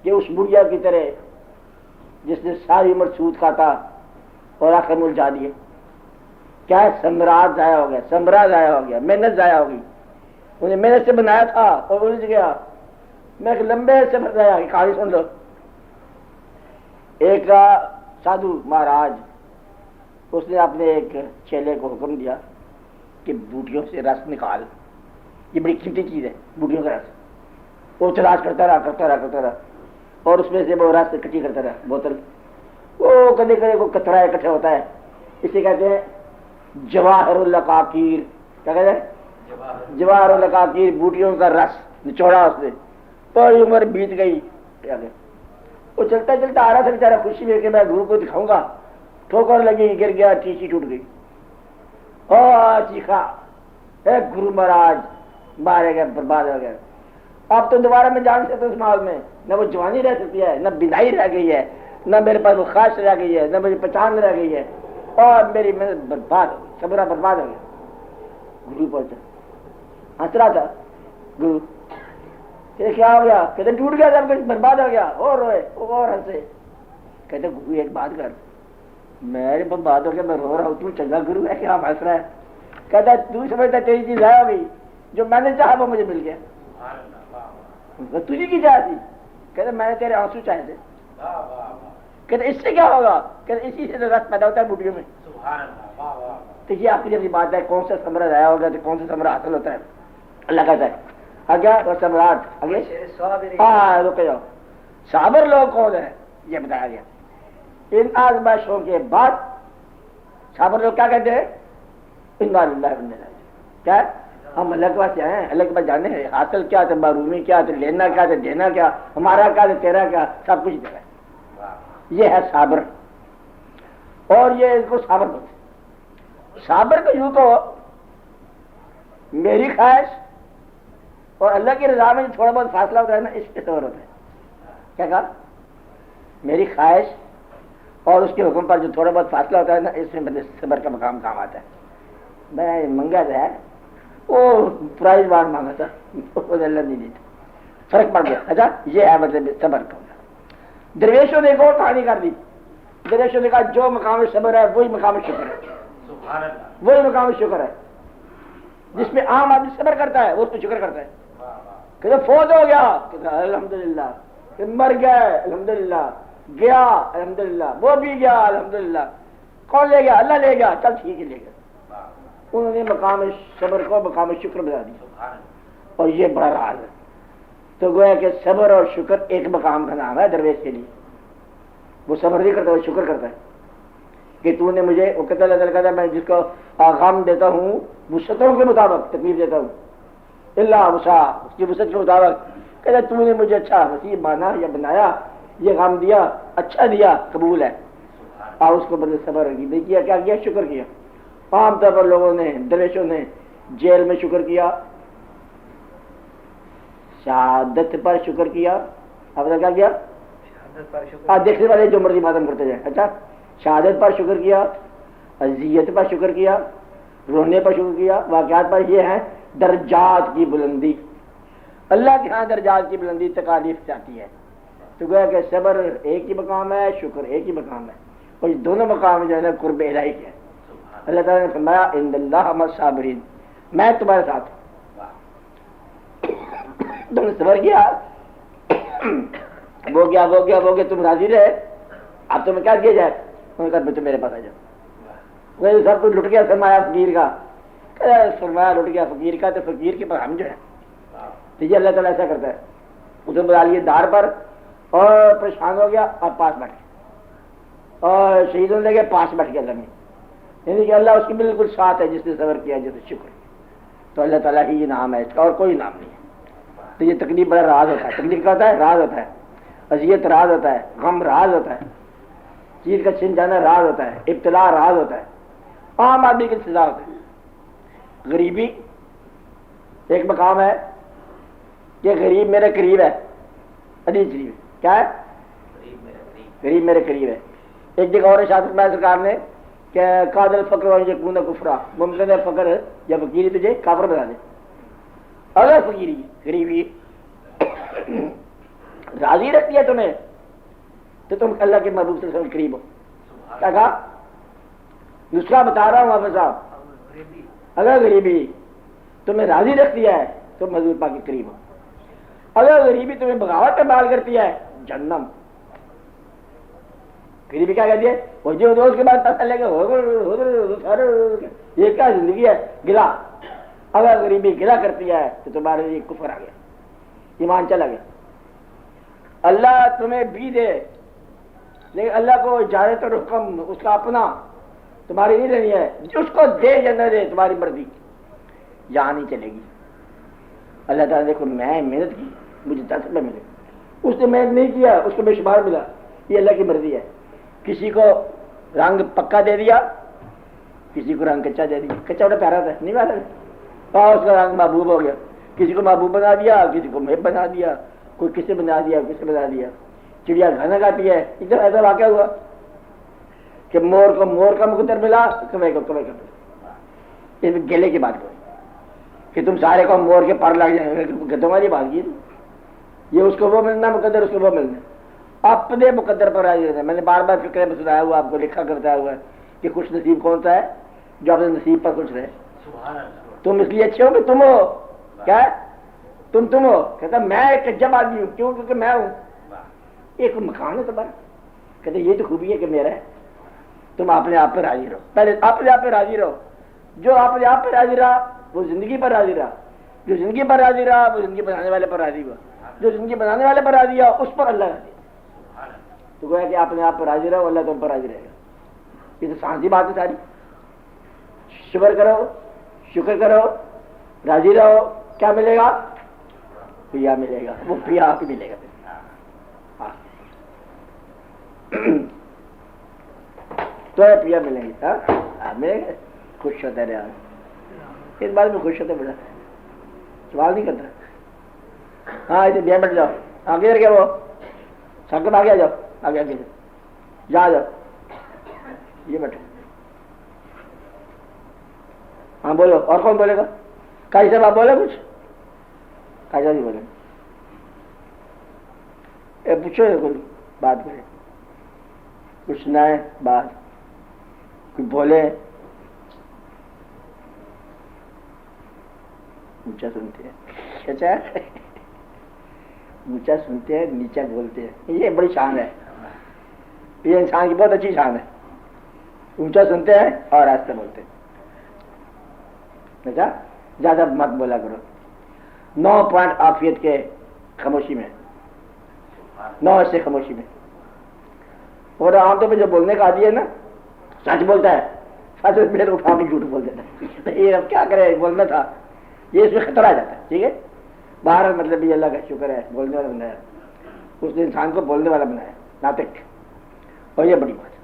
کہ اس بڑھیا کی طرح جس نے ساری عمر سود کھاتا اور آخر میں الجھا دیے. کیا ہے؟ ثمرات ضائع ہو گیا, ثمرہ ضائع ہو گیا, محنت ضائع ہو گئی. انہیں محنت سے بنایا تھا اور الجھ گیا. میں ایک لمبے سے بتایا, کہانی سن لو. ایک سادھو مہاراج, اس نے اپنے ایک چیلے کو حکم دیا کہ بوٹیوں سے رس نکال. یہ بڑی قیمتی چیز ہے بوٹیوں کا رس. وہ تلاش کرتا رہا, اور اس میں سے وہ رس اکٹھی کرتا رہا بوتل. وہ کدے کدے کو کترا اکٹھا ہوتا ہے, اسے کہتے ہیں جواہر العقاقیر. کیا کہتے ہیں؟ جواہر العقاقیر, بوٹیوں کا رس نچوڑا اس نے. پوری عمر بیت گئی. وہ چلتا چلتا آ رہا تھا بیچارا, خوشی میں کہ میں گرو کو دکھاؤں گا. ٹھوکر لگی, گر گیا, ٹیچی ٹوٹ گئی. چیخا, اے گرو مہاراج مارے گئے, برباد ہو گئے. اب تو دوبارہ میں جان سکتا اس ماحول میں, نہ وہ جوانی رہ سکتی ہے, نہ بدائی رہ گئی ہے, نہ میرے پاس وہ خواہش رہ گئی ہے, نہ میری پہچان رہ گئی ہے, اور میری محنت برباد ہو گئی, سبرا برباد ہو گیا. گرو پہنچا, ہنس رہا تھا گرو. کہ کیا ہو گیا؟ کہتے ٹوٹ گیا, سب کچھ برباد ہو گیا. اور روئے اور ہنسے. کہتے گرو ایک بات کر, میرے بہت بات ہو گیا، میں رو رہا ہوں، تو چنگا گرو ہے کیا ہنس رہا ہے؟ کہتا تو سمجھتا تیری چیز ضائع ہو گئی، جو میں نے چاہا وہ مجھے مل گیا، تجھے کی چاہ تھی؟ کہتے میں نے تیرے آنسو چاہے تھے۔ کہتے اس سے کیا ہوگا؟ کہتے اسی سے رس پیدا ہوتا ہے بوٹیوں میں۔ تو یہ آپ کی جب بات ہے کون سا ثمرہ ضائع ہوگا تو کون سا ثمرہ حاصل ہوتا ہے؟ اللہ کہتا ہے آگیا اور ثمرات آگے رکے جاؤ۔ صابر لوگ کون ہیں یہ بتایا گیا۔ ان آزمائشوں کے بعد صابر لوگ کیا کہتے ہیں؟ انا للہ و انا الیہ راجعون۔ کیا ہم اللہ کے پاس سے آئے ہیں، اللہ کے پاس جانے ہیں، حاصل کیا تھا، معرومی کیا تھا، لینا کیا تھا، دینا کیا، ہمارا کیا تھا، تیرا کیا، سب کچھ تیرا ہے۔ یہ ہے صابر، اور یہ اس کو صابر بولتے ہیں۔ صابر کو یوں کہو میری خواہش اور اللہ کی رضا میں جو تھوڑا بہت فاصلہ ہوتا ہے نا، اس کے صبر ہوتا ہے۔ کیا کہا؟ میری خواہش اور اس کے حکم پر جو تھوڑا بہت فاصلہ ہوتا ہے نا، اس میں بندے صبر کا مقام کام آتا ہے۔ میں منگا جو ہے وہ پرائز بار مانگا تھا، اللہ نہیں دیتا، فرق پڑ گیا۔ اچھا یہ ہے مطلب صبر کا۔ درویشوں نے ایک اور کہانی کر دی۔ درویشوں نے کہا جو مقام صبر ہے وہی مقام شکر ہے، وہی مقام شکر ہے۔ جس میں عام آدمی صبر کرتا ہے وہ اس پہ شکر کرتا ہے۔ کہ فوت ہو گیا الحمدللہ، مر گیا الحمدللہ، گیا الحمدللہ، وہ بھی گیا الحمدللہ، کون لے گیا؟ اللہ لے گیا، چل ٹھیک ہے لے گیا۔ انہوں نے مقام صبر کو مقام شکر بنا دیا، اور یہ بڑا راز ہے۔ تو گویا کہ صبر اور شکر ایک مقام کا نام ہے درویش کے لیے۔ وہ صبر نہیں کرتا، وہ شکر کرتا ہے کہ تو نے مجھے، وہ کہتا اللہ کہتا ہے میں جس کو غم دیتا ہوں وسعتوں کے مطابق تکلیف دیتا ہوں، اللہ وسع، اس کی وسعت کے مطابق، کہتا تو نے مجھے اچھا وسیع مانا یا بنایا، یہ غم دیا، اچھا دیا، قبول ہے، اور اس کو بدلے صبر نہیں کیا، کیا کیا؟ شکر کیا۔ عام طور پر لوگوں نے، درویشوں نے جیل میں شکر کیا، شہادت پر شکر کیا، اب کیا کیا؟ دیکھنے والے جو مرضی ماتم کرتے جائیں۔ اچھا شہادت پر شکر کیا، اذیت پر شکر کیا، رونے پر شکر کیا، واقعات پر۔ یہ ہے درجات کی بلندی۔ اللہ کے ہاں درجات کی بلندی تکالیف چاہتی ہے۔ تو گویا کہ صبر ایک ہی مقام ہے، شکر ایک ہی مقام ہے، اور یہ دونوں مقام جو ہے نا قرب الہی کے ہیں۔ اللہ تعالیٰ نے فرمایا ان اللہ مع الصابرین، میں تمہارے ساتھ ہوں۔ تم نے صبر کیا، وہ گیا وہ گیا وہ گیا، تم راضی رہے، اب تمہیں کیا کیا جائے؟ انہوں نے کہا تم میرے پاس آ جاؤ۔ وہ سب کچھ لٹ گیا سرمایہ فقیر کا، سرمایہ لٹ گیا فقیر کا، تو فقیر کے پاس ہم جو ہے۔ تو یہ اللہ تعالیٰ ایسا کرتا ہے، اسے بلا لیے دار پر اور پریشان ہو گیا، اب پاس بیٹھ گیا، اور شہید ہونے لگے، پاس بیٹھ گیا اللہ میں، یعنی کہ اللہ اس کی بالکل ساتھ ہے جس نے صبر کیا، جس نے شکر کیا۔ تو اللہ تعالیٰ ہی یہ نام ہے اس کا، اور کوئی نام نہیں ہے۔ تو یہ تکلیف بڑا راز ہوتا ہے۔ تکلیف کا ہوتا ہے راز ہوتا ہے، اذیت راز ہوتا ہے، غم راز ہوتا ہے، چیز کا چھن جانا راز ہوتا ہے، ابتلا راز ہوتا ہے، عام آدمی کی سزا ہوتا ہے۔ غریبی ایک مقام ہے کہ غریب میرے قریب ہے، حدیث شریف کیا ہے؟ غریب میرے قریب ہے۔ ایک جگہ اور ارشاد فرمایا سرکار نے کہ قاد الفقر و ان یکون کفرا، ممکن ہے فقر یا فقیری تجھے کافر بنا دے۔ اگر فقیری غریبی راضی رکھتی ہے تمہیں تو تم اللہ کے محبوب سے قریب ہو۔ کیا کہا؟ دوسرا بتا رہا ہوں آپ صاحب، اگر غریبی تمہیں راضی رکھتی ہے تو حضور پاک کے قریب ہو۔ اگر غریبی تمہیں بغاوت کا مال کرتی ہے، جہنم۔ غریبی کیا کہتی ہے؟ وہ جو دوست کے بعد پتہ لگے یہ کیا زندگی ہے؟ گلا۔ اگر غریبی گلا کرتی ہے تو تمہارے لیے کفر آ گیا، ایمان چلا گیا۔ اللہ تمہیں بھی دے، لیکن اللہ کو اجازت اور حکم اس کا اپنا تمہاری نہیں لینی ہے، اس کو دے یا نہ دے تمہاری مرضی، یہاں نہیں چلے گی۔ اللہ تعالیٰ دیکھو میں محنت کی، مجھے 10 روپے ملے، اس نے محنت نہیں کیا، اس کو بے شمار ملا، یہ اللہ کی مرضی ہے۔ کسی کو رنگ پکا دے دیا، کسی کو رنگ کچا دے دیا، کچا بڑا پیارا تھا نہیں پیارا، اور اس کا رنگ محبوب ہو گیا، کسی کو محبوب بنا دیا، کسی کو محب بنا دیا، کوئی کسے بنا دیا، کسے بنا دیا۔ چڑیا گانا گاتی ہے، ادھر ایسا واقعہ ہوا کہ مور کو مور کا مقدر ملا، کوے کو کوے کا ملا۔ یہ گلے کی بات کوئی کہ تم سارے کو مور کے پر لگ جائیں، گدوں والی بات کی، یہ اس کو وہ ملنا مقدر، اس کو وہ ملنا۔ اپنے مقدر پر راضی رہنا. میں نے بار بار فکر میں سنایا ہوا آپ کو، لکھا کرتا ہوا کہ خوش نصیب کون سا ہے جو اپنے نصیب پر خوش رہے. تم اس لیے اچھے ہو کہ تم ہو. کیا تم ہو؟ کہتا میں ایک عجب آدمی ہوں. کیوں؟ کیونکہ میں ہوں. ایک مکان ہے تمہارا. کہتے یہ تو خوبی ہے کہ میرا ہے. تم اپنے آپ پہ راضی رہو. پہلے اپنے آپ پہ راضی رہو. جو اپنے آپ پہ راضی رہا وہ زندگی پر راضی رہا. جو زندگی پر راضی رہا وہ زندگی بنانے والے پر راضی ہوا. جو زندگی بنانے والے پر راضی ہوا اس پر اللہ راضی. تو گویا کہ اپنے آپ پر راضی رہو، اللہ تم پر راضی رہے گا. یہ تو سانسی بات ہے ساری. شکر کرو، راضی رہو. کیا ملے گا؟ پیا ملے گا. وہ پیا آپ ہی ملے گا. تو پیا ملیں گے. ہاں ملے گا. خوش ہوتا رہا. اس بات میں خوش ہوتا بڑا سوال نہیں کرتا. ہاں ادھر دیا بیٹھ جاؤ. آگے رہ گیا وہ سب آگے آ جاؤ. آگے جا جاؤ. یہ بیٹھو. ہاں بولو. اور کون بولے گا؟ قاضی صاحب آپ بولے کچھ؟ قاضی صاحب بولے. پوچھو کوئی بات کرے، کچھ سنائے بات، کوئی بولے. اونچا سنتے ہیں. اچھا اونچا سنتے ہیں نیچا بولتے ہیں. یہ بڑی شان ہے. یہ انسان کی بہت اچھی شان ہے. اونچا سنتے ہیں اور آہستہ بولتے ہیں. اچھا زیادہ مت بولا کرو. 9 پوائنٹ عافیت کے خاموشی میں، 9 سے خاموشی میں. اور عام طور پہ جو بولنے کا عادی ہے نا سچ بولتا ہے. سچ میرے اٹھا کے جھوٹ بول دیتا ہے. یہ اب کیا کرے، بولنا تھا. یہ اس میں خطرہ آ جاتا ہے. ٹھیک ہے. باہر مطلب یہ اللہ کا شکر ہے بولنے والا بنایا. اس نے انسان کو بولنے والا بنایا، ناطق. اور یہ بڑی بات ہے.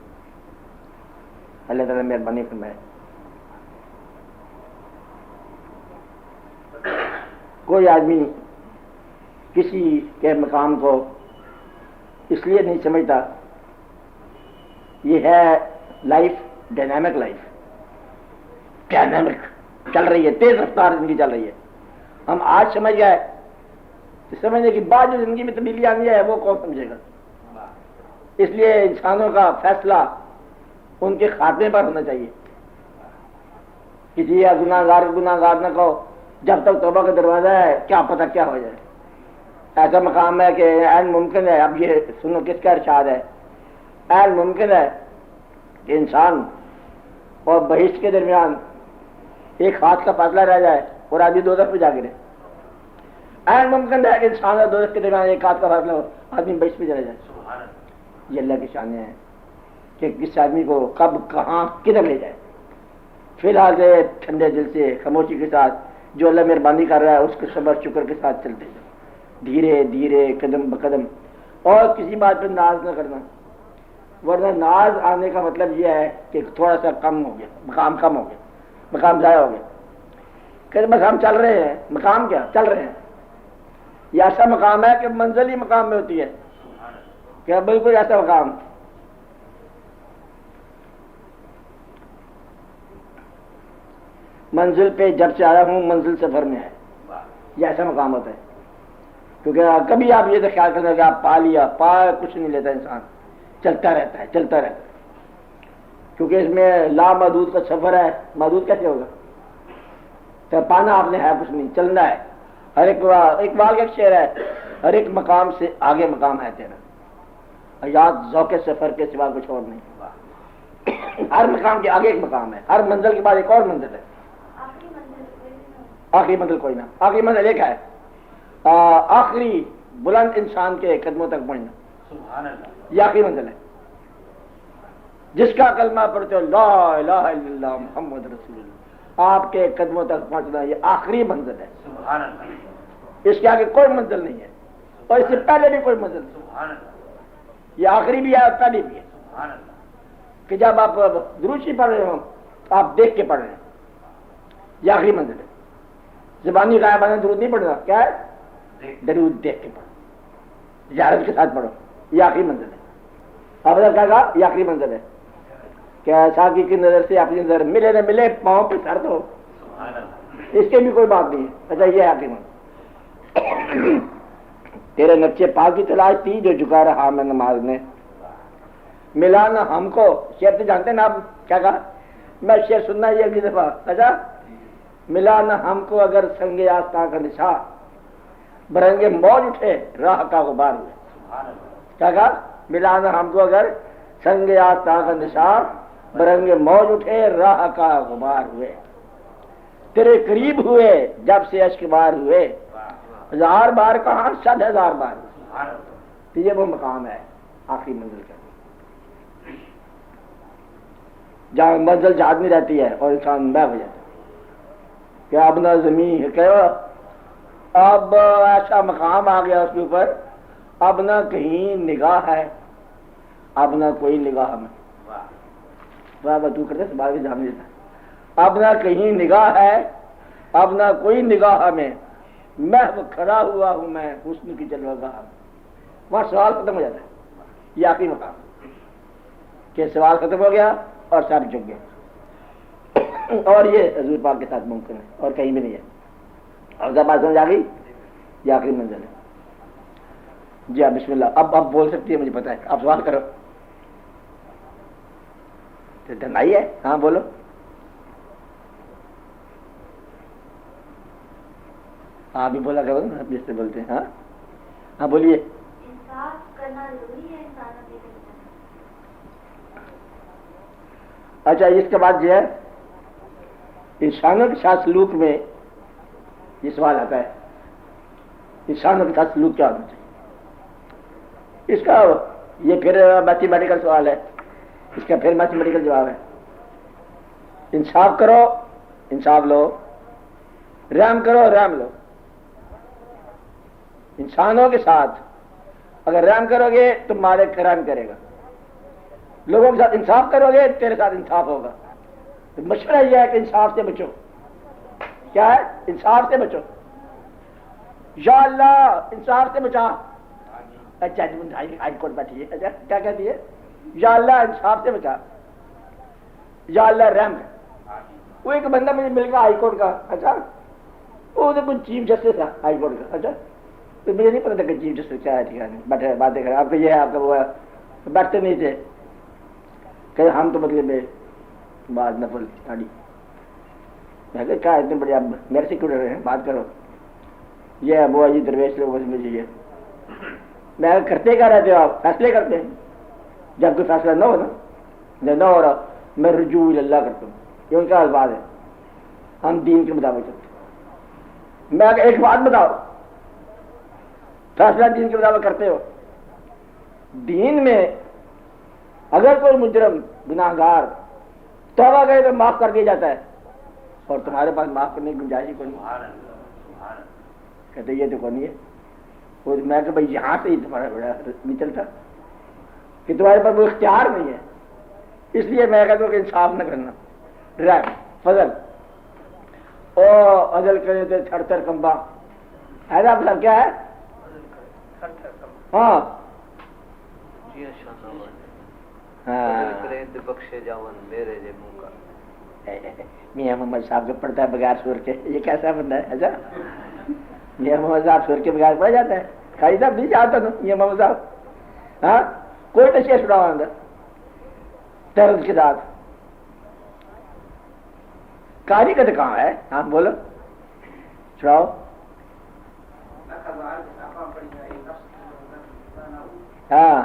اللہ تعالیٰ مہربانی فرمائے. کوئی آدمی کسی کے مقام کو اس لیے نہیں سمجھتا. یہ ہے لائف، ڈائنامک لائف. ڈائنامک چل رہی ہے، تیز رفتار زندگی چل رہی ہے. ہم آج سمجھ گئے، سمجھنے کے بعد جو زندگی میں تبدیلی آنی ہے وہ کون سمجھے گا. اس لیے انسانوں کا فیصلہ ان کے خاتمے پر ہونا چاہیے. کسی گناہ گار نہ کہو جب تک توبہ کا دروازہ ہے، کیا پتہ کیا ہو جائے. ایسا مقام ہے کہ عین ممکن ہے. اب یہ سنو کس کا ارشاد ہے. عین ممکن ہے کہ انسان اور بہشت کے درمیان ایک ہاتھ کا فاصلہ رہ جائے اور آدمی دوزخ پہ جا گرے. عین ممکن ہے کہ انسان اور دوزخ کے درمیان ایک ہاتھ کا فاصلہ ہو، آدمی بہشت پہ چلا جائے. یہ اللہ کی شانیں ہیں کہ کس آدمی کو کب کہاں کدھر لے جائے. فی الحال سے ٹھنڈے دل سے خاموشی کے ساتھ جو اللہ مہربانی کر رہا ہے اس کے صبر شکر کے ساتھ چلتے جائیں، دھیرے دھیرے قدم بقدم. اور کسی بات پہ ناز نہ کرنا، ورنہ ناز آنے کا مطلب یہ ہے کہ تھوڑا سا کم ہو گیا، مقام کم ہو گیا، مقام ضائع ہو گیا. کہ بس ہم چل رہے ہیں. مقام کیا چل رہے ہیں؟ یہ ایسا مقام ہے کہ منزل ہی مقام میں ہوتی ہے. کیا بالکل ایسا مقام. منزل پہ جب سے آیا ہوں منزل سفر میں ہے. یہ ایسا مقام ہوتا ہے. کیونکہ کبھی آپ یہ تو خیال کرتے ہیں کہ آپ پا لیا، پا کچھ نہیں لیتا انسان. چلتا رہتا ہے چلتا رہتا ہے. کیونکہ اس میں لا محدود کا سفر ہے. محدود کیسے ہوگا؟ تو پانا آپ نے ہے کچھ نہیں، چلنا ہے. ہر ایک اقبال کا ایک شعر ہے، ہر ایک مقام سے آگے مقام ہے تیرا، یاد ذوق سفر کے سوا کچھ اور نہیں. ہر مقام کے آگے ایک مقام ہے، ہر منزل کے بعد ایک اور منزل ہے. آخری منزل کوئی نہ. آخری منزل ایک ہے، آخری بلند انسان کے قدموں تک پہنچنا. یہ آخری منزل ہے. جس کا کلمہ پڑھتے ہو لا الہ الا اللہ محمد رسول اللہ، آپ کے قدموں تک پہنچنا یہ آخری منزل ہے. اس کے آگے کوئی منزل نہیں ہے، اور اس سے پہلے بھی کوئی منزل نہیں. یہ آخری بھی ہے اور پہلی بھی ہے. کہ جب آپ دروشی پڑھ رہے ہو آپ دیکھ کے پڑھ رہے ہیں. یہ آخری منزل ہے. زبانی غائب آنے درود نہیں پڑھنا. کیا ہے؟ درود دیکھ کے پڑھو، زیارت کے ساتھ پڑھو. یہ آخری منزل ہے. آپ نے کہا یہ آخری منزل ہے. کیا ساقی کی نظر سے اپنی نظر ملے نہ ملے پاؤں پہ سر دو، اس کے بھی کوئی بات نہیں ہے. اچھا یہ آخری منزل. تیرے نقشے پاک کی تلاش تھی جو جھکا رہا میں نماز میں. ملا نہ ہم کو، شعر تو جانتے ہیں نا آپ کیا کہا؟ میں شعر سننا یہ اگلی دفعہ. اچھا، ملا نہ ہم کو اگر سنگ آستاں کا نشا، برنگے موج اٹھے راہ کا غبار ہوئے. کیا کہا؟ ملا نہ ہم کو اگر سنگ آستاں کا نشا، برنگے موج اٹھے راہ کا غبار ہوئے. تیرے قریب ہوئے جب سے اشک بار ہوئے، 1000 بار کہاں 100,000 بار. تو یہ وہ مقام ہے آخری منزل کا، جہاں منزل یاد نہیں رہتی ہے اور انسان بہ ہو جاتا ہے کہ اب نہ زمین کہ اب ایسا مقام آ گیا اس کے اوپر، اب نہ کہیں نگاہ ہے، اب نہ کوئی نگاہ میں. بابا تو کرتے بات بھی جان دیتا. اب نہ کہیں نگاہ ہے، اب نہ کوئی نگاہ میں، محو کھڑا ہوا ہوں میں حسن کی جلوہ گاہ میں. وہاں سوال ختم ہو جاتا ہے. یہ آخری مقام کہ سوال ختم ہو گیا اور سب جھک گئے. اور یہ حضور پاک کے ساتھ ممکن ہے اور کہیں بھی نہیں ہے. اور جب بات سمجھ آ گئی، یہ آخری منزل ہے. جی ہاں بسم اللہ. اب بول سکتی ہے، مجھے پتا ہے. آپ سوال کرو. دھنائی ہے. ہاں بولو. آپ بھی بولا کرو نا، جس سے بولتے ہیں. ہاں ہاں بولیے. انصاف کرنا ضروری ہے انسانوں کے لیے. اچھا، اس کے بعد جو ہے انسانوں کے ساتھ سلوک میں یہ سوال آتا ہے، انسانوں کے ساتھ سلوک کیا ہونا چاہیے؟ اس کا یہ پھر میتھمیٹیکل سوال ہے، اس کا پھر میتھمیٹیکل جواب ہے. انصاف کرو، انصاف لو. رحم کرو، رحم لو. انسانوں کے ساتھ اگر رحم کرو گے تو مالک رحم کرے گا. لوگوں کے ساتھ انصاف کرو گے تیرے ساتھ انصاف ہوگا. تو مشورہ یہ ہے کہ انصاف سے بچو. کیا ہے؟ انصاف سے بچو. یا اللہ انصاف سے بچا. اچھا ہائی کورٹ بیٹھی ہے. اچھا کیا کہتی ہے؟ یا اللہ انصاف سے بچا، یا اللہ رحم ہے. وہ ایک بندہ مجھے مل گیا ہائی کورٹ کا. اچھا وہ تو کچھ چیف جسٹس تھا ہائی کورٹ کا. اچھا تو مجھے نہیں پتا تھا کہ چیف جسٹس کیا ہے. ٹھیک ہے بیٹھے باتیں کریں. آپ کو یہ ہے، آپ کا وہ بیٹھتے نہیں تھے کہ ہم تو مطلب بات نفل گاڑی. میں کہ کیا اتنے بڑے آپ میرے سے کیوں ڈر رہے ہیں؟ بات کرو. یہ ابو اجی درویش لوگوں سے مجھے یہ میں کرتے کیا رہتے ہو آپ؟ فیصلے کرتے ہیں. جب کوئی فیصلہ نہ ہو نا، جب نہ ہو رہا میں رجوع اللہ کرتا ہوں. یہ ان کا الفاظ ہے. ہم دین کے مطابق چلتے ہیں. میں ایک بات بتاؤ، فیصلہ دین کے مطابق کرتے ہو؟ دین میں اگر کوئی مجرم گناہگار توبہ کرے تو معاف کر دیا جاتا ہے، اور تمہارے پاس معاف کرنے کی گنجائش ہی کوئی نہیں. کہتے یہ تو کوئی نہیں ہے. اور میں کہ بھائی یہاں سے ہی تمہارا بڑا نہیں چلتا کہ تمہارے پاس وہ اختیار نہیں ہے. اس لیے میں کہتا ہوں کہ انصاف نہ کرنا، رحم فضل. او عدل کرے تو تھر تھر کمبا. ایسا مطلب کیا ہے؟ ہاں میاں محمد صاحب کو پڑھتا ہے بغیر سور کے. یہ کیسا بندہ ہے؟ اچھا میاں محمد صاحب سور کے بغیر پڑھا جاتا ہے؟ کھائی صاحب نہیں جانتا تھا میاں محمد صاحب. ہاں کوئی نشے چھڑاؤ اندر طرز کے ساتھ. کاری کا تو کہاں ہے؟ ہاں بولو چھڑاؤ. ہاں ہاں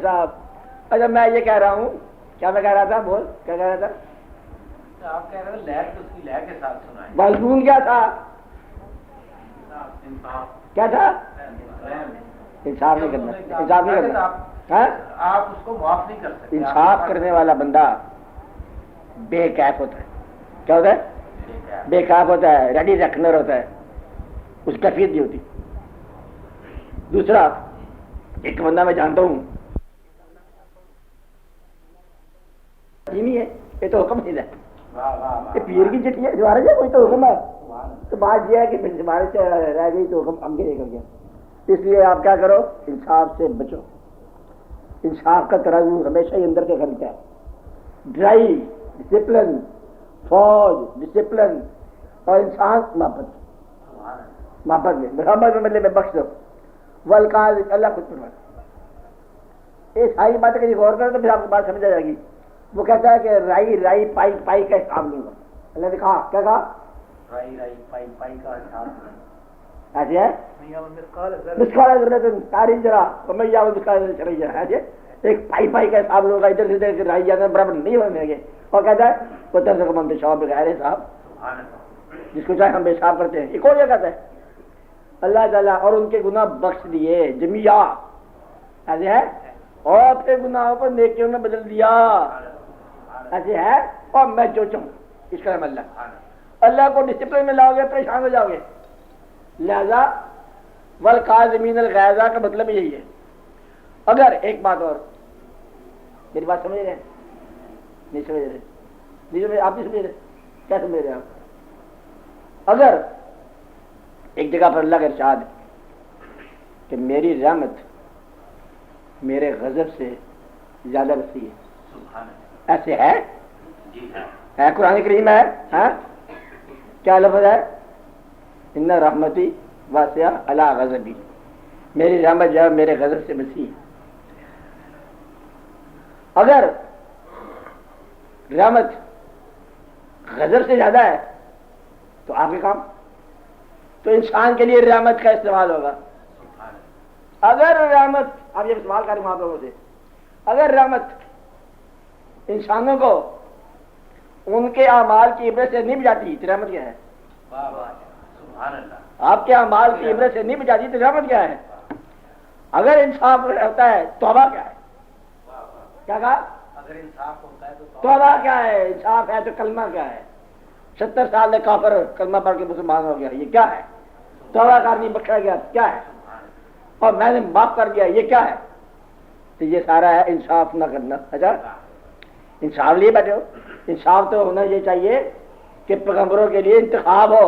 صاحب. اچھا میں یہ کہہ رہا ہوں، کیا میں کہہ رہا تھا؟ بول کیا کہہ رہا تھا؟ آپ کہہ رہے ہو لہر تو اس کی لہر کے ساتھ سنائیں. مضمون کیا تھا؟ کیا تھا؟ انصاف نہیں کرنا. انصاف نہیں کرنا. آپ اس کو معاف نہیں کر سکتے. انصاف کرنے والا بندہ بے کیف ہوتا ہے. کیا ہوتا ہے؟ بے کیف ہوتا ہے، ریڈی ریکنر ہوتا ہے. اس کیفیت نہیں ہوتی. دوسرا ایک بندہ میں جانتا ہوں نہیں ہے، یہ تو حکم نہیں ہے. یہ پیر کی چٹھی ہے دوبارہ سے کوئی تو حکم ہے. تو بات یہ ہے کہ ہمارے سے رہ گئی تو حکم آگے نکل گیا. اس لیے آپ کیا کرو؟ انصاف سے بچو. انصاف کا ترازو ہمیشہ ہی اندر سے خریدتا ہے. ڈرائی ڈسپلن فوج ڈسپلن اور انسان محبت میں محبت میں مطلب بخش دو والقاض اللہ خود فرماتا ہے. یہ ساری باتیں کہیں غور کرو تو پھر آپ کو بات سمجھ آ جائے گی. وہ کہتا ہے کہ رائی رائی پائی پائی کا حساب لوں گا. اللہ نے کہا کیا کہا؟ رائی رائی پائی پائی کا حساب ایسے ہے مسکال ضرورت تاریخ ذرا کمیا مسکال چلے ایسے ایک پائی پائی کا حساب لوں گا. ادھر سے ادھر رائی جانا برابر نہیں ہونے گے. اور کہتا ہے وہ طرز کا منت شعب بغیر صاحب جس کو چاہے ہم پیشاب کرتے ہیں. ایک اور یہ کہتا ہے اللہ تعالیٰ اور ان کے گناہ بخش دیے جمیا ایسے ہے اور اپنے گناہوں کو نیکیوں میں بدل دیا ایسے ہے. اور میں جو چاہوں اس کا نام اللہ کو ڈسپلن میں لاؤ گے پریشان ہو جاؤ گے. لہذا والکاظمین الغیظ کا مطلب یہی ہے. اگر ایک بات اور میری بات سمجھ رہے ہیں نہیں سمجھ رہے نہیں سمجھ آپ نہیں سمجھ رہے کیا سمجھ رہے آپ؟ اگر ایک جگہ پر اللہ کا ارشاد ہے کہ میری رحمت میرے غضب سے زیادہ وسیع ہے ایسے ہے قرآن کریم ہے ہاں کیا لفظ ہے ان رحمتی واسعہ علی غضبی میری رحمت جو ہے میرے غضب سے وسیع ہے. اگر رحمت غضب سے زیادہ ہے تو آپ کے کام تو انسان کے لیے رحمت کا استعمال ہوگا. اگر رحمت آپ یہ سوال کر رہے ہیں آپ لوگوں سے اگر رحمت انسانوں کو ان کے اعمال کی عبرت سے نہیں بچاتی تو رحمت کیا ہے؟ آپ کے اعمال کی عبرت سے نہیں بچاتی تو رحمت کیا ہے؟ اگر انصاف ہوتا ہے توبہ کیا ہے؟ کیا کہا؟ اگر انصاف ہوتا ہے تو توبہ کیا ہے؟ انصاف ہے تو کلمہ کیا ہے؟ 70 سال میں کافر کلمہ پڑھ کے مسلمان ہو گیا یہ کیا ہے؟ توبہ کرنی بخشا گیا کیا ہے؟ اور میں نے معاف کر دیا یہ کیا ہے؟ تو یہ سارا ہے انصاف نہ کرنا. اچھا انصاف لیے بیٹھے ہو. انصاف تو ہونا یہ چاہیے کہ پیغمبروں کے لیے انتخاب ہو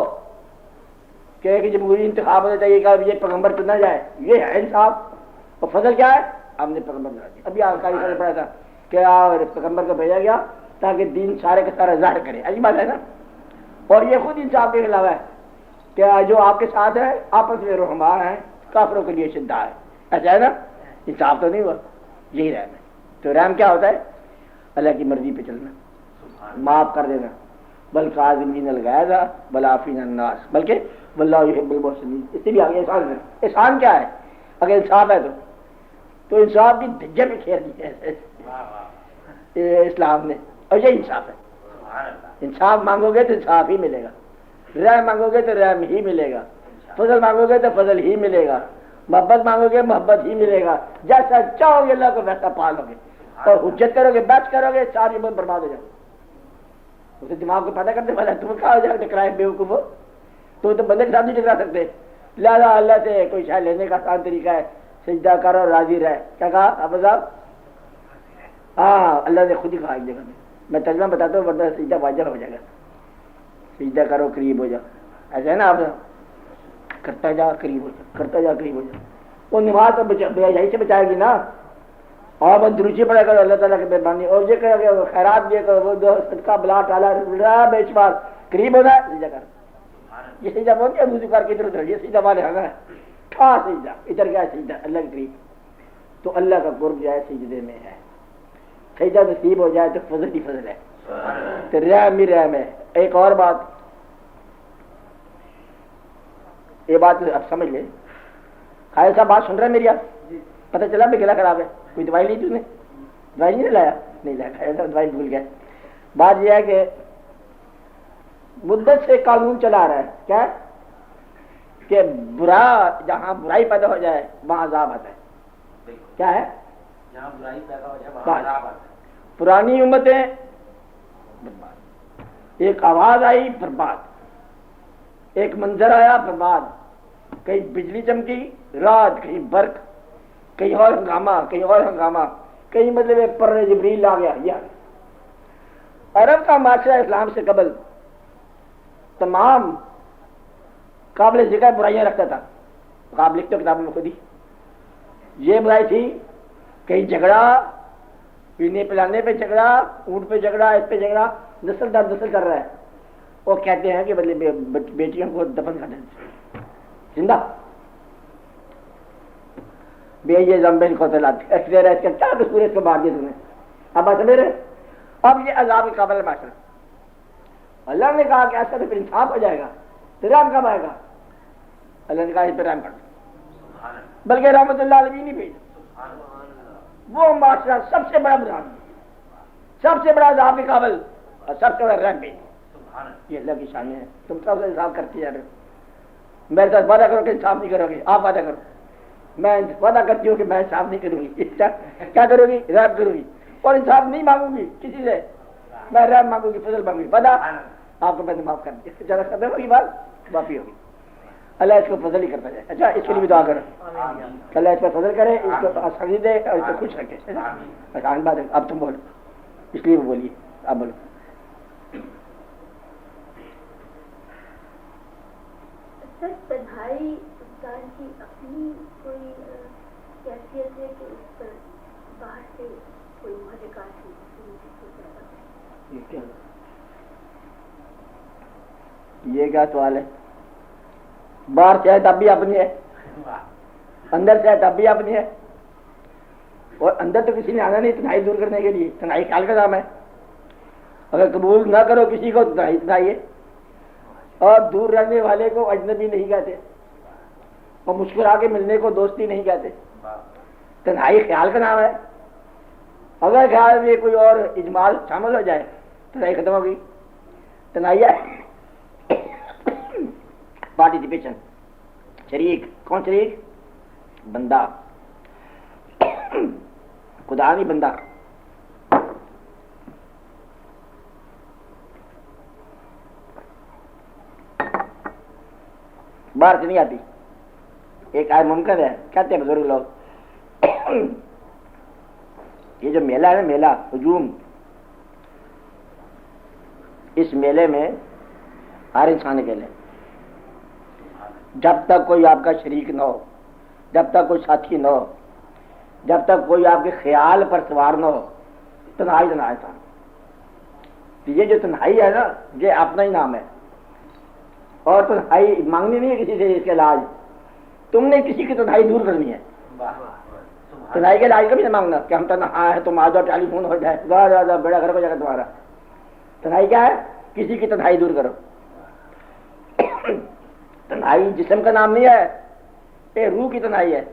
کہ ایک جمہوری انتخاب ہونا چاہیے کہ یہ پیغمبر چنا جائے. یہ ہے انصاف. اور فضل کیا ہے؟ ہم نے پیغمبر بنا دیا. ابھی آخری فضل پڑھا تھا کہ پیغمبر کو بھیجا گیا تاکہ دین سارے کا سارا ظاہر کرے. عجیب بات ہے نا. اور یہ خود انصاف کے خلاف ہے کہ جو آپ کے ساتھ ہے آپس میں رحماں ہیں کافروں کے لیے شدہ ہے. ایسا ہے نا. انصاف تو نہیں ہوا. یہی رحم ہے. تو رحم کیا ہوتا ہے؟ اللہ کی مرضی پہ چلنا معاف کر دینا. والکاظمین الغیظ والعافین عن الناس بلکہ واللہ یحب المحسنین. اس سے بھی آگے احسان ہے. احسان کیا ہے؟ اگر انصاف ہے تو انصاف کی دھجے پہ کھیل دی ہے اسلام نے. اور یہ انصاف ہے. انصاف مانگو گے تو انصاف ہی ملے گا. رحم مانگو گے تو رحم ہی ملے گا. فضل مانگو گے تو فضل ہی ملے گا. محبت مانگو گے محبت ہی ملے گا. جیسا چاہو گے اللہ کو ویسا پالو گے. اور حجت کرو گے بحث کرو گے ساری عمر برباد ہو جائے. اسے دماغ کو پیدا کرتے والا تم کہا ہو جائے ٹکرائے بیوقوف ہو. تو بندے کے ساتھ نہیں ٹکرا سکتے. لہٰذا اللہ سے کوئی شاید لینے کا آسان طریقہ ہے سجدہ کرو راضی رہے. کیا کہا ابو صاحب؟ ہاں اللہ نے خود ہی کہا ایک جگہ میں ترجمہ بتاتا ہوں ورنہ سجدہ واجب ہو جائے گا. سجدہ کرو قریب ہو جاؤ. ایسا ہے نا آپ کرتا جا قریب ہو جا کرتا جا قریب ہو جا. وہ نماز تو یہی سے بچائے گی نا. اور وہ دروشی پڑے کرو اللہ تعالیٰ کی مہربانی اور یہ کرو کہ خیرات دیا کرو وہ جو صدقہ بلا ٹالا بے شمار قریب ہونا ہے. سجدہ کر یہ سجدہ بہت ہے وضو کر کے ادھر ادھر یہ سجدہ والے ہاں ہے کھا سجدہ ادھر کیا سجدہ اللہ کے قریب. تو اللہ کا قرب جو ہے سجدے میں ہے. سجدہ نصیب ہو جائے تو فضل ہی فضل ہے. تو رحم ہی رحم ہے. ایک اور بات یہ بات اب سمجھ لیں. خالد صاحب بات سن رہے ہیں میری؟ آپ پتہ چلا میں گلا خراب ہے کوئی دوائی لی تھی نے؟ دوائی نہیں لایا؟ نہیں لایا. خالد صاحب دوائی بھول گئے. بات یہ ہے کہ مدت سے قانون چلا رہا ہے کیا کہ برا جہاں برائی پیدا ہو جائے وہاں عذاب آتا ہے. کیا ہے؟ جہاں برائی پیدا ہو جائے وہاں عذاب آتا ہے. پرانی امتیں برباد. ایک آواز آئی برباد. ایک منظر آیا برباد. کہیں بجلی چمکی رات کہیں برق کہیں اور ہنگامہ کہیں اور ہنگامہ کہیں مطلب پر جبریل آ گیا. یہ عرب کا معاشرہ اسلام سے قبل تمام قابل ذکر برائیاں رکھتا تھا. آپ لکھتے ہو کتابوں میں خود ہی. یہ برائی تھی کہیں جھگڑا پینے پلانے پہ جھگڑا اونٹ پہ جھگڑا اس پہ جھگڑا نسل در نسل کر رہا ہے. وہ کہتے ہیں کہ بیٹیوں کو دفن کر دیں زندہ بے یہ زمبین کو تلاتے اس کا کیا قصور ہے اس کو مار دیا تم نے. اب بات سمجھ رہے. اب یہ عذاب کے قابل معاشرہ. اللہ نے کہا کہ ایسا تو پھر انصاف ہو جائے گا تو رحم کب آئے گا؟ اللہ نے کہا اس پہ رحم کر دو. بلکہ رحمت اللہ علیہ نہیں بھیجا. وہ معاشرہ سب سے بڑا بران سب سے بڑا عذاب کے قابل اور سب سے بڑا رحم بھیجا. یہ اللہ کی شان ہے. تم سب سے انصاف کرتے جا رہے ہو. میرے ساتھ وعدہ کرو کہ انصاف نہیں کرو گے. آپ وعدہ کرو. میں وعدہ کرتی ہوں کہ میں انصاف نہیں کروں گی. کیا کروں گی؟ رحم کروں گی اور انصاف نہیں مانگوں گی کسی سے. میں رحم مانگوں گی فضل مانگوں گی. وعدہ آپ کو میں نے معاف کر دیا. ذرا ختم ہوگی بات معافی ہوگی. اللہ اس کو فضل ہی کرتا جائے. اچھا اس کے لیے بھی دعا کرو اللہ اس پر فضل کرے اس کو آسانی دے اور اس کو خوش رکھے. آسان بات ہے. اب تم بولو اس لیے بولیے. آپ بولو. سر تنہائی انسان کی اپنی کوئی کیفیت ہے کہ اس پر باہر سے کوئی محرکات یہ کیا سوال ہے؟ باہر سے ہے تب بھی اپنی ہے اندر سے ہے تب بھی اپنی ہے. اور اندر تو کسی نے آنا نہیں تنہائی دور کرنے کے لیے. تنہائی خیال کا نام ہے. اگر قبول نہ کرو کسی کو تنہائی ہے. اور دور رہنے والے کو اجنبی نہیں کہتے اور مسکرا کے ملنے کو دوستی نہیں کہتے. تنہائی خیال کا نام ہے. اگر خیال میں کوئی اور اجمال شامل ہو جائے تنہائی ختم ہوگی. تنہائی پارٹیسپیشن. شریک. کون شریک؟ بندہ. خدا نہیں بندہ. باہر سے نہیں آتی. ایک آئے ممکن ہے کہتے ہیں بزرگ لوگ یہ جو میلہ ہے نا میلہ ہجوم اس میلے میں ہر انسان اکیلے. جب تک کوئی آپ کا شریک نہ ہو جب تک کوئی ساتھی نہ ہو جب تک کوئی آپ کے خیال پر سوار نہ ہو تنہائی تنہائی تھا. یہ جو تنہائی ہے نا یہ اپنا ہی نام ہے. اور تنہائی مانگنی نہیں ہے کسی سے اس کا علاج. تم نے کسی کی تنہائی دور کرنی ہے. تنہائی کا علاج کبھی نہ مانگنا کہ ہم تنہا ہے تم آ جاؤ ٹیلی فون ہو جائے زیادہ بڑا گھر ہو جائے گا تمہارا. تنہائی کیا ہے؟ کسی کی تنہائی دور کرو. تنہائی جسم کا نام نہیں ہے. یہ روح کی تنہائی ہے.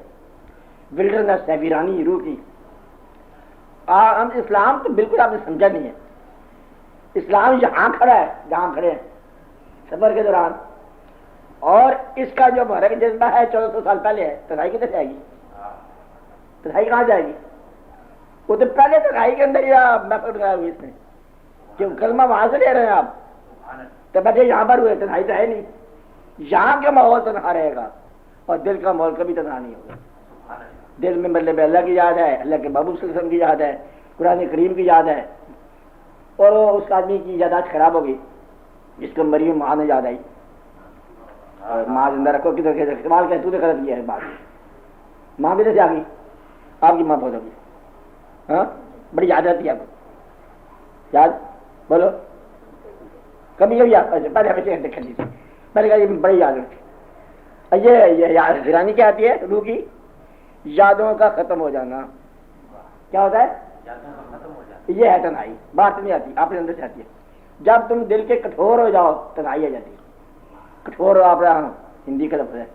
ولڈرنس ہے ویرانی روح کی. ہم اسلام تو بالکل آپ نے سمجھا نہیں ہے. اسلام یہاں کھڑا ہے جہاں کھڑے ہیں سفر کے دوران. اور اس کا جو محرک جذبہ ہے 1400 سال پہلے ہے. تنہائی کدھر جائے گی؟ تنہائی کہاں جائے گی؟ وہ تو پہلے تنہائی کے اندر یا محفل بنایا ہوئی اس نے کہ کلمہ وہاں سے لے رہے ہیں آپ تو بیٹھے یہاں پر ہوئے. تنہائی تو ہے نہیں. یہاں کا ماحول تنہا رہے گا اور دل کا ماحول کبھی تنہا نہیں ہوگا. دل میں مطلب اللہ کی یاد ہے اللہ کے محبوب صلی اللہ علیہ وسلم کی یاد ہے قرآن کریم کی یاد ہے. اور وہ اس آدمی کی یادداشت خراب ہوگی جس کو مریم ماں نے یاد آئی. اور ماں زندہ رکھو کدھر سوال کہ تو نے غلط کیا ہے بات. ماں کدھر سے آ گئی؟ آپ کی ماں بہت ہوگی. ہاں بڑی یاد آتی ہے آپ کو. یاد بولو کبھی کبھی آپ پہلے ہمیشہ دیکھ لیجیے پہلے کہا یہ بڑی یاد رکھتی. یہ حیرانی کیا آتی ہے روح کی؟ یادوں کا ختم ہو جانا. کیا ہوتا ہے؟ یہ ہے تنہائی. بات نہیں آتی آپ کے اندر سے آتی ہے. جب تم دل کے کٹھور ہو جاؤ تنہائی آ جاتی ہے. کٹھور ہو آپ ہندی کا لفظ ہے.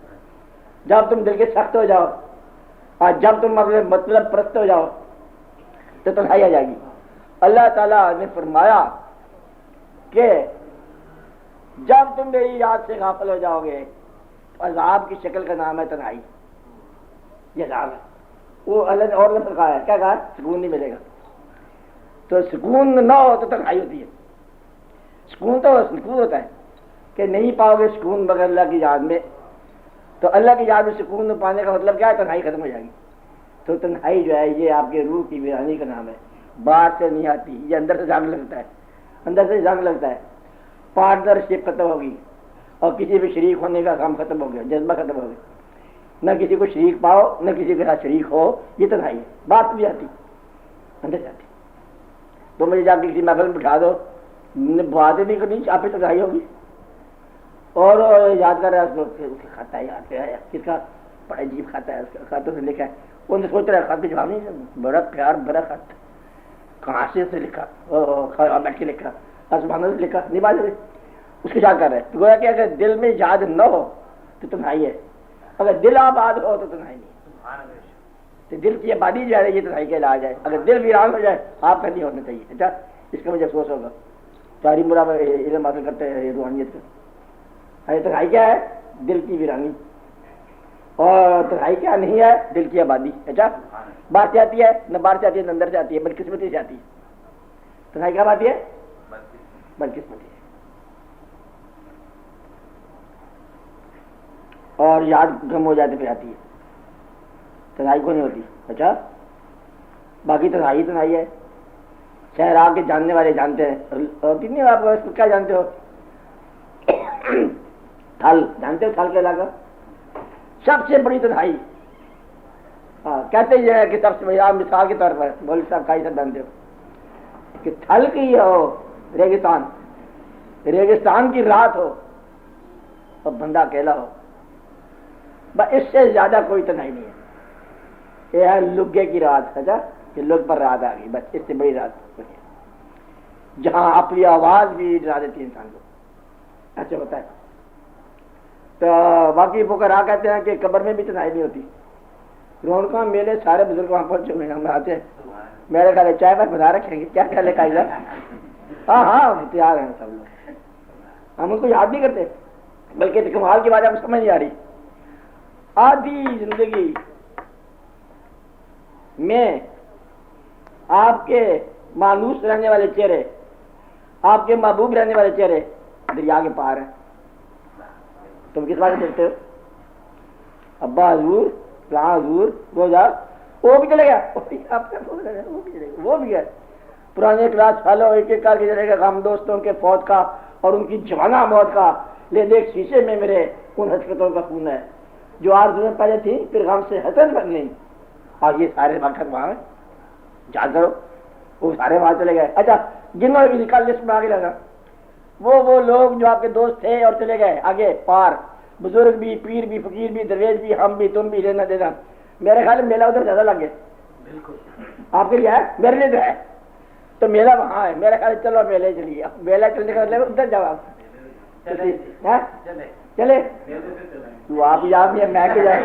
جب تم دل کے سخت ہو جاؤ اور جب تم مطلب پرست ہو جاؤ تو تنہائی آ جائے گی. اللہ تعالیٰ نے فرمایا کہ جب تم میری یاد سے غافل ہو جاؤ گے عذاب کی شکل کا نام ہے تنہائی. یہ عذاب ہے. وہ اللہ نے اور لفظ کہا ہے کیا کہا؟ سکون نہیں ملے گا. تو سکون نہ ہو تو تنہائی ہوتی ہے. سکون تو سکون ہوتا ہے کہ نہیں پاؤ گے سکون بغیر اللہ کی یاد میں. تو اللہ کی یاد میں سکون پانے کا مطلب کیا ہے؟ تنہائی ختم ہو جائے گی. تو تنہائی جو ہے یہ آپ کے روح کی ویرانی کا نام ہے. باہر سے نہیں آتی. یہ اندر سے جنگ لگتا ہے. اندر سے جنگ لگتا ہے. پارٹنرشپ ختم ہوگی اور کسی بھی شریک ہونے کا کام ختم ہو گیا. جذبہ ختم ہو گیا. نہ کسی کو شریک پاؤ نہ کسی کے ساتھ شریک ہو. یہ تنہائی ہے. بات بھی آتی اندر سے آتی. تو مجھے جا کے کسی محفل میں بٹھا دو باتیں نہیں کرنی آپ پہ تنہائی ہوگی. اور یاد کر رہا ہے اس کو کھاتا ہے یاد ہے کس کا بڑا عجیب کھاتا ہے اس کا خاتوں سے لکھا ہے. وہ نے سوچ رہا ہے خط کا جواب نہیں, بڑا پیار بڑا خط کہاں سے لکھا بیٹھ کے لکھا آسمانوں سے لکھا نہیں بات. اس کو یاد کر رہا ہے تو گویا کہ اگر دل میں یاد نہ ہو تو تنہائی ہے, اگر دل آباد ہو تو تنہائی نہیں. تو دل کی آبادی جو ہے یہ تنہائی کا علاج ہے. اگر دل ویران ہو جائے آپ کا نہیں ہونا چاہیے. اچھا اس کا مجھے افسوس ہوگا. ساری مرا علم حاصل کرتے ہیں روحانیت کا. تنہائی کیا ہے؟ دل کی ویرانی. اور تنہائی کیا نہیں ہے؟ دل کی آبادی. اچھا باہر سے آتی ہے نہ باہر سے آتی ہے نہ اندر سے آتی ہے, بدقسمتی سے آتی ہے. تنہائی کیا آتی ہے؟ بدقسمتی. اور یاد گم ہو جاتے پھر آتی ہے, تنہائی کو نہیں ہوتی. اچھا باقی تنہائی ہے. شہر آ کے جاننے والے جانتے ہیں. کتنی آپ اس کو کیا جانتے ہو؟ تھل جانتے ہو؟ تھل کا علاقہ سب سے بڑی تنہائی. کہتے ہیں کہ سب سے بڑی مثال کے طور پر مولوی صاحب کائی صاحب جانتے ہو کہ تھل کی ہو ریگستان کی رات ہو اور بندہ اکیلا ہو, بس اس سے زیادہ کوئی تنہائی نہیں ہے. یہ ہے لگے کی رات. اچھا کہ لگ پر رات آ گئی, بس اس سے بڑی رات کوئی ہے جہاں اپنی آواز بھی ڈرا دیتی ہے انسان کو. اچھا بتائیں تو باقی فقہا کہتے ہیں کہ قبر میں بھی تنہائی نہیں ہوتی. رونقاں میلے سارے بزرگ وہاں پہنچے ہوئے ہیں, ہم آتے ہیں. میرے خیال ہے چائے پر بنا رکھیں گے. کیا خیال ہے کائی صاحب؟ ہاں تیار ہیں سب لوگ. ہم ان کو یاد نہیں کرتے, بلکہ کمال کی بات آپ کو سمجھ نہیں آ رہی. آدھی زندگی میں آپ کے مانوس رہنے والے چہرے, آپ کے محبوب رہنے والے چہرے دریا کے پار ہیں. تم کس بات میں دیکھتے ہو؟ ابا حضور کہاں حضور وہ جا وہ بھی چلے گیا, وہ بھی ہے پرانے کلاس فالو ایک ایک کر کے چلے گا. غم دوستوں کے فوت کا اور ان کی جوانہ موت کا لے دیکھ شیشے میں میرے ان حسرتوں کا خون ہے جو آرزویں پہلے تھی پھر غم سے حسن بن گئی. اور یہ سارے واقعات وہاں یاد کرو, وہ سارے وہاں چلے گئے. اچھا جنہوں نے بھی نکال لسٹ میں آگے لگا وہ لوگ جو آپ کے دوست تھے اور چلے گئے آگے پار, بزرگ بھی, پیر بھی, فقیر بھی, درویش بھی, ہم بھی, تم بھی, لینا دینا. میرے خیال میں میلہ ادھر زیادہ لگ گیا. بالکل آپ کے لیے ہے, میرے لیے تو ہے. تو میلہ وہاں ہے. میرے خیال چلو میلے چلیے. میلہ چلنے کا مطلب ادھر جاؤ آپ چلے تو آپ یاد نہیں ہے میں کہ جائے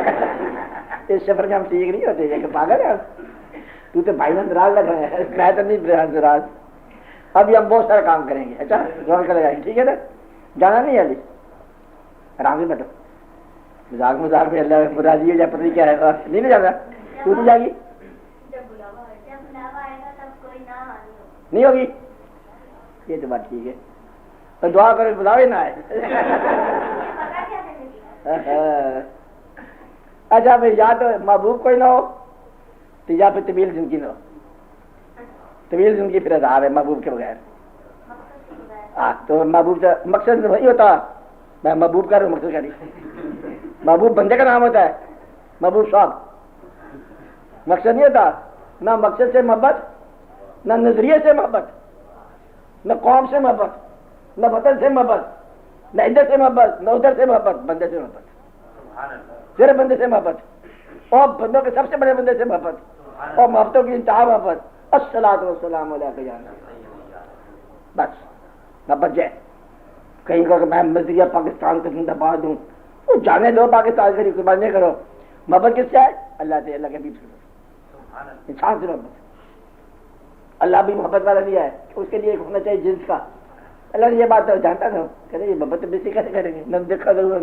اس سفر میں ہم ٹھیک نہیں ہوتے کہ پاگل ہے تو بھائی نے ناراض لگ رہا ہے, میں تو نہیں ناراض. ابھی ہم بہت سارا کام کریں گے. اچھا رون کر لگائیں گے, ٹھیک ہے نا؟ جانا نہیں ہے ابھی, آرام سے بیٹھو. مذاق میں اللہ راضی ہو جائے, پتہ نہیں کیا ہے. نہیں جانا تو نہیں جائے گی, نہیں ہوگی. یہ تو بات ٹھیک ہے. تو دعا کرو بلاوے نہ آئے. اچھا پھر یا تو محبوب کوئی نہ ہو تو یا پھر طویل زندگی نہ ہو. طویل زندگی پھر عذاب ہے محبوب کے بغیر. تو محبوب کا مقصد وہی ہوتا, میں محبوب کا مقصد کری. محبوب بندے کا نام ہوتا ہے, محبوب صاحب مقصد نہیں ہوتا. نہ مقصد سے محبت, نہ نظریے سے محبت, نہ قوم سے محبت, نہ وطن سے محبت, نہ ادھر سے محبت, نہ ادھر سے محبت. بندے سے محبت, صرف بندے سے محبت, اور بندوں کے سب سے بڑے بندے سے محبت, اور محبتوں کی انتہا محبت. الصلاۃ والسلام علیہ یا بس محبت جائے. کہیں کہ میں مزید پاکستان کو زندہ باد ہوں, وہ جانے دو پاکستان سے قربانی کرو. محبت کس سے ہے؟ اللہ سے, اللہ کے حبیب سے, انسان سے محبت. اللہ بھی محبت والا دیا ہے, اس کے لیے ہونا چاہیے جنس کا. اللہ نے یہ بات جانتا تھا, کہتے یہ محبت بیسی کیسے کریں گے, نہ دیکھا ضرور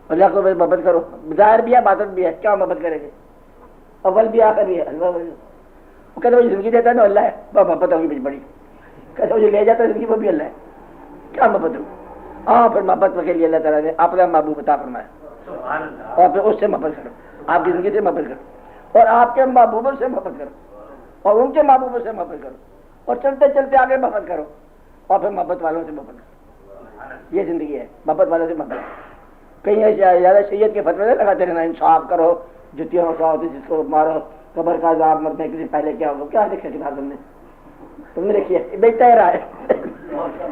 اللہ کو محبت کرو. ظاہر بھی ہے باطن بھی ہے, کیا محبت کریں گے؟ اول بھی آخر بھی ہے. وہ کہتے مجھے زندگی دیتا ہے نا اللہ ہے, وہ محبت ہوگی بڑی بڑی. کہتے مجھے لے جاتا ہے زندگی, وہ بھی اللہ ہے, کیا محبت ہو. ہاں پھر محبت کے لیے اللہ تعالیٰ نے اپنا محبوب عطا فرمایا, اور پھر اس سے محبت کرو. آپ کی زندگی سے محبت کرو, اور آپ کے محبوبوں سے محبت کرو, اور ان کے محبوبوں سے محبت کرو, اور چلتے چلتے آگے محبت کرو, اور پھر محبت والوں سے محبت کرو. یہ زندگی ہے, محبت والوں سے محبت. کہیں زیادہ شریعت کے فتوے لگاتے رہنا, انصاف کرو, جتیاں اٹھاؤ, جس کو مارو, قبر کا عذاب مرنے کے پہلے کیا ہوگا, کیا دیکھا کتاب تم نے دیکھی ہے, بیچتا ہی رہا ہے.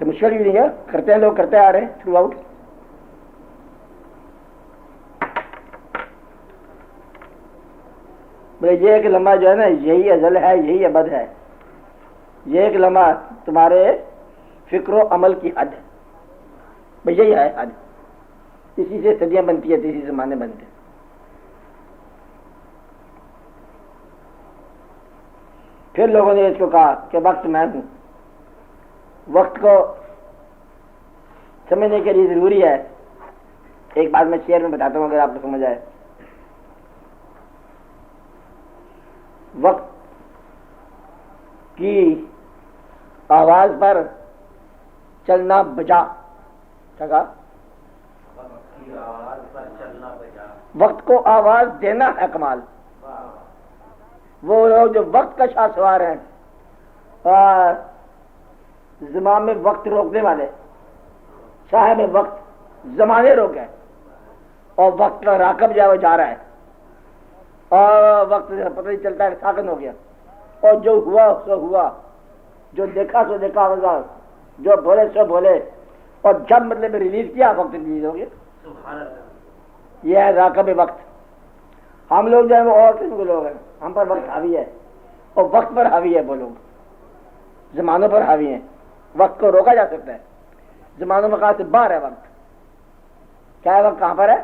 تو مشکل بھی نہیں ہے، کرتے ہیں لوگ، کرتے آ رہے ہیں تھرو آؤٹ. یہ ایک لمحہ جو ہے نا، یہی ازل ہے، یہی ابد ہے. یہ ایک لمحہ تمہارے فکر و عمل کی حد ہے، بھئی یہی ہے حد. اسی سے صدیاں بنتی ہیں، اسی سے زمانے بنتے ہیں. پھر لوگوں نے اس کو کہا کہ وقت میں ہوں. وقت کو سمجھنے کے لیے ضروری ہے. ایک بات میں شعر میں بتاتا ہوں اگر آپ کو سمجھ آئے. وقت کی آواز پر چلنا بجا. کیا کہا؟ وقت کو آواز دینا ہے کمال. وہ لوگ جو وقت کا شاہ سوار ہیں، زمام میں وقت روکنے والے، صاحب وقت زمانے روکے، اور وقت کا راکب جو ہے وہ جا رہا ہے، اور وقت پتہ نہیں چلتا ہے ساکن ہو گیا. اور جو ہوا سو ہوا، جو دیکھا سو دیکھا ہوگا، جو بولے سو بولے، اور جب مطلب ریلیز کیا وقت ریلیز ہو گیا. یہ ہے راکب وقت. ہم لوگ جو ہے وہ اور قسم کے لوگ ہیں. ہم پر وقت حاوی ہے، اور وقت پر حاوی ہے. وہ لوگ زمانوں پر حاوی ہیں. وقت کو روکا جا سکتا ہے، زمانوں مقام سے باہر ہے وقت. کیا ہے وقت؟ کہاں پر ہے؟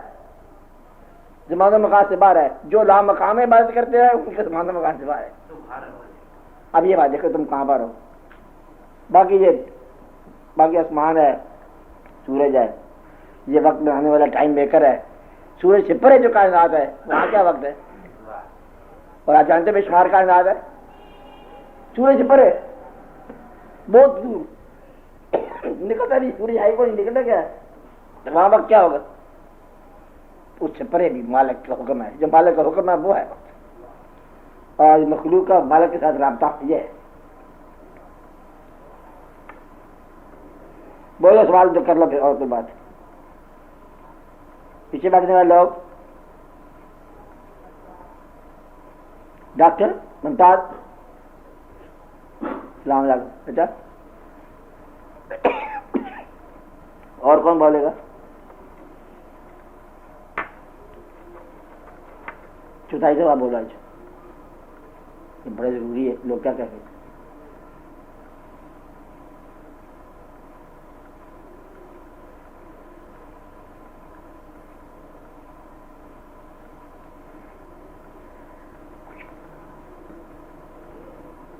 زمانوں مقام سے باہر ہے. جو لامقام عبادت کرتے ہیں ان کے زمانوں مقام سے باہر ہے. اب یہ بات دیکھو تم کہاں پر ہو. باقی آسمان ہے، سورج ہے، یہ وقت میں آنے والا ٹائم میکر ہے. سورج سے پرے جو کائنات ہے وہاں کیا وقت ہے؟ اور آپ جانتے بے شمار کائنات ہے. سورج سے پرے بہت دور نکلتا نہیں، سورج ہائی کو نہیں نکلتا. کیا ہے وہاں وقت؟ کیا ہوگا؟ اس سے پرے بھی مالک کا حکم ہے. جو مالک کا حکم ہے وہ ہے وقت. اور مخلوق کا مالک کے ساتھ رابطہ یہ ہے. بولو سوال تو کر لو پھر اور کوئی بات. پیچھے بیٹھنے والے لوگ، ڈاکٹر ممتاز، السلام علیکم. بیٹا اور کون بولے گا؟ چوتھائی سے آپ بول رہا ہے. یہ بڑا ضروری ہے. لوگ کیا کہتے ہیں؟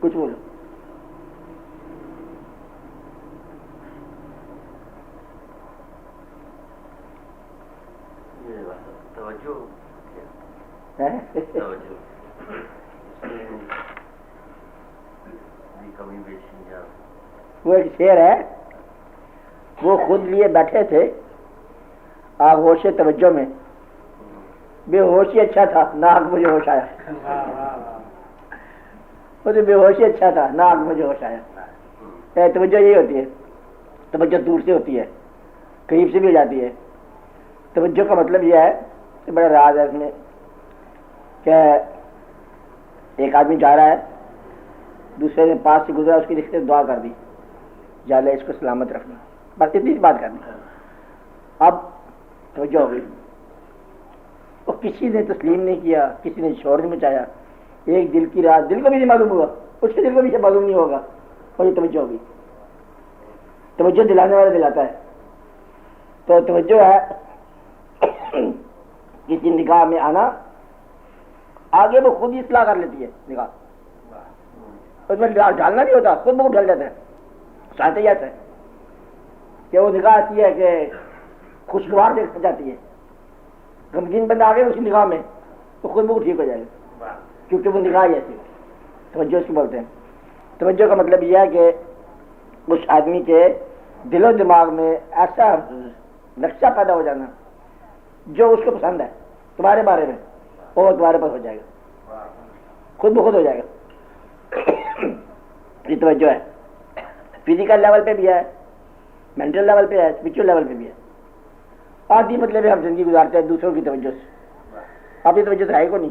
کچھ بولو. وہ ایک شعر ہے، وہ خود لیے بیٹھے تھے آغوش توجہ میں، بے ہوشی اچھا تھا نہ آگ مجھے ہوش آیا. وہ تو بے ہوشی اچھا تھا نہ آگ مجھے ہوش آیا. توجہ یہی ہوتی ہے. توجہ دور سے ہوتی ہے، قریب سے بھی ہو جاتی ہے. توجہ کا مطلب یہ ہے کہ بڑا راز ہے اس میں کہ ایک آدمی جا رہا ہے، دوسرے نے پاس سے گزرا، اس کی رشتے دعا کر دی، یا اللہ اس کو سلامت رکھنا. بس اتنی سی بات کرنی. اب توجہ ہو گئی. اور کسی نے تسلیم نہیں کیا، کسی نے شور نہیں مچایا. ایک دل کی رات، دل کو بھی نہیں معلوم ہوا، اس کے دل کو بھی معلوم نہیں ہوگا، اور یہ توجہ ہوگی. توجہ دلانے والا دلاتا ہے. تو توجہ ہے کسی نگاہ میں آنا، آگے وہ خود ہی اصلاح کر لیتی ہے نگاہ. اس میں ڈالنا نہیں ہوتا، خود بخود ڈل جاتا ہے. چاہتے ہی ایسا ہے کہ وہ نگاہ ایسی ہے کہ خوشگوار دیکھ جاتی ہے. غمگین بندہ آگے اس کی نگاہ میں تو خود بخود ٹھیک ہو جائے گا، کیونکہ وہ نگاہ ایسی ہے. توجہ اس کو بولتے ہیں. توجہ کا مطلب یہ ہے کہ اس آدمی کے دل و دماغ میں ایسا نقشہ پیدا ہو جانا جو اس کو پسند ہے تمہارے بارے میں، وہ تمہارے پاس ہو جائے گا، خود بخود ہو جائے گا. یہ توجہ ہے. فزیکل لیول پہ بھی ہے، مینٹل لیول پہ ہے، اسپرچل لیول پہ بھی ہے. آدھی مطلب ہم زندگی گزارتے ہیں دوسروں کی توجہ سے. آپ یہ توجہ تو ہے کو نہیں،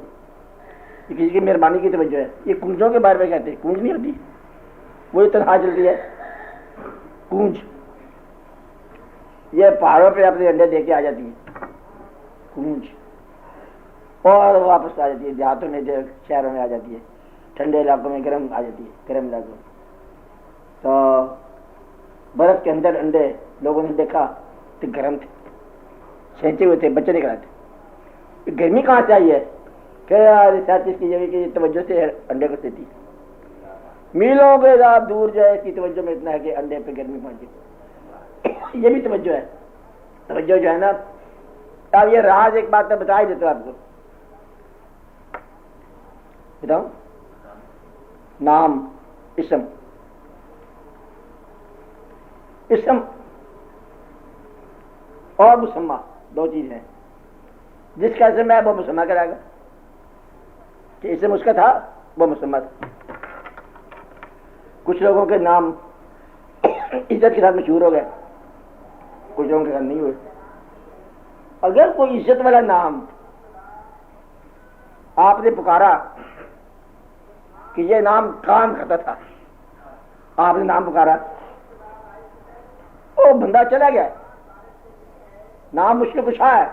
یہ کسی کی مہربانی کی توجہ ہے. یہ کنجوں کے بارے میں کہتے ہیں. کنج نہیں ہوتی، وہی تنہا چلتی ہے. کنج یہ پہاڑوں پہ اپنے انڈے دے کے آ جاتی ہیں کونچ، اور واپس آ جاتی ہے دیہاتوں میں، جو شہروں میں آ جاتی ہے، ٹھنڈے علاقوں میں گرم آ جاتی ہے، گرم علاقوں میں. تو برف کے اندر انڈے لوگوں نے دیکھا تو گرم تھے، چھینچے ہوئے تھے، بچے نہیں کراتے. گرمی کہاں سے آئی ہے؟ کہ ریسرچ اس کی جگہ کی توجہ سے انڈے کو دیتی ہے. میلوں کے ساتھ دور جو ہے اس کی توجہ میں اتنا ہے کہ انڈے پہ گرمی پہنچے. یہ بھی توجہ ہے. توجہ جو ہے نا، اب یہ راز ایک بات میں بتا ہی دیتا ہوں آپ کو. بتاؤں؟ نام، اسم اور مسمہ دو چیز ہیں. جس کا اسم ہے وہ مسمہ کرائے گا، کہ اسم اس کا تھا وہ مسمہ تھا. کچھ لوگوں کے نام عزت کے ساتھ مشہور ہو گئے، کچھ لوگوں کے ساتھ نہیں ہوئے. اگر کوئی عزت والا نام آپ نے پکارا کہ یہ نام کام کرتا تھا، آپ نے نام پکارا، وہ بندہ چلا گیا، نام مشکل کشا ہے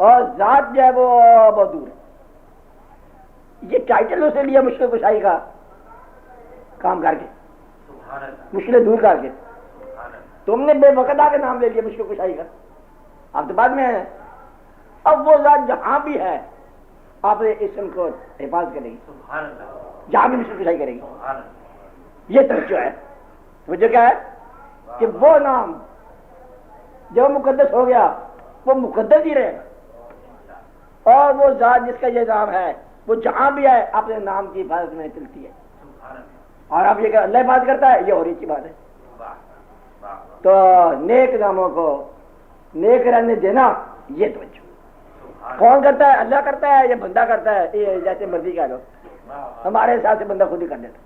اور ذات جو ہے وہ بہت دور ہے. یہ ٹائٹل اسے لیا مشکل کشائی کا کام کر کے، مشکلیں دور کر کے. تم نے بے وقت آ کے نام لے لیا مشکل کشائی کا، آپ تو بعد میں ہیں. اب وہ ذات جہاں بھی ہے آپ نے اسم کو حفاظت کرے گی، جہاں بھی مشکل کشائی کرے گی. یہ توجہ ہے. توجہ کیا ہے؟ کہ وہ نام جب مقدس ہو گیا وہ مقدس ہی رہے گا، اور وہ ذات جس کا یہ نام ہے وہ جہاں بھی ہے اپنے نام کی حفاظت میں چلتی ہے. اور آپ یہ کہ اللہ حفاظت کرتا ہے، یہ اور اچھی بات ہے. تو نیک ناموں کو نیک رہنے دینا، یہ توجہ کون کرتا ہے؟ اللہ کرتا ہے یا بندہ کرتا ہے؟ یہ جیسے مرضی کہہ لو، ہمارے حساب سے بندہ خود ہی کر دیتا.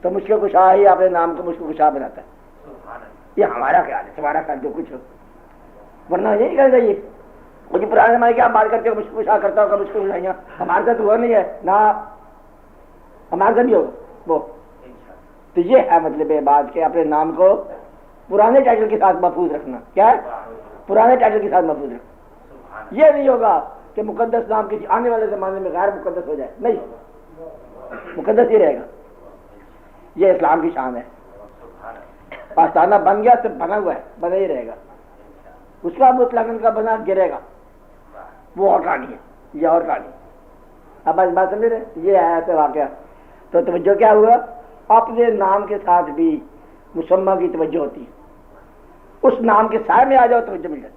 تو مشکل کشا ہی اپنے نام کو مشکل کشا بناتا ہے. یہ ہمارا خیال ہے، تمہارا خیال جو کچھ ہو، ورنہ یہی کرنا چاہیے. مجھے پرانے زمانے کی آپ بات کرتے ہو مشکل کشا کرتا ہوگا، مشکل کشائیاں ہمارے ساتھ ہوا نہیں ہے نہ ہمارے ساتھ بھی ہوگا وہ. تو یہ ہے مطلب بات کہ اپنے نام کو پرانے ٹائٹل کے ساتھ محفوظ رکھنا. کیا ہے؟ پرانے ٹائٹل کے ساتھ محفوظ رکھنا. یہ نہیں ہوگا کہ مقدس نام کسی آنے والے زمانے میں غیر مقدس ہو جائے، نہیں، مقدس ہی رہے گا. یہ اسلام کی شان ہے. آستانہ بن گیا تو بنا ہوا ہے، بنا ہی رہے گا. اس کا مطلق کا بنا گرے گا، وہ اور کہانی ہے، یہ اور کہانی. اب آج بات سمجھ رہے؟ یہ ہے ایسے واقعہ. تو توجہ کیا ہوا؟ اپنے نام کے ساتھ بھی مسمہ کی توجہ ہوتی ہے. اس نام کے سائے میں آ جاؤ توجہ مل جاتی.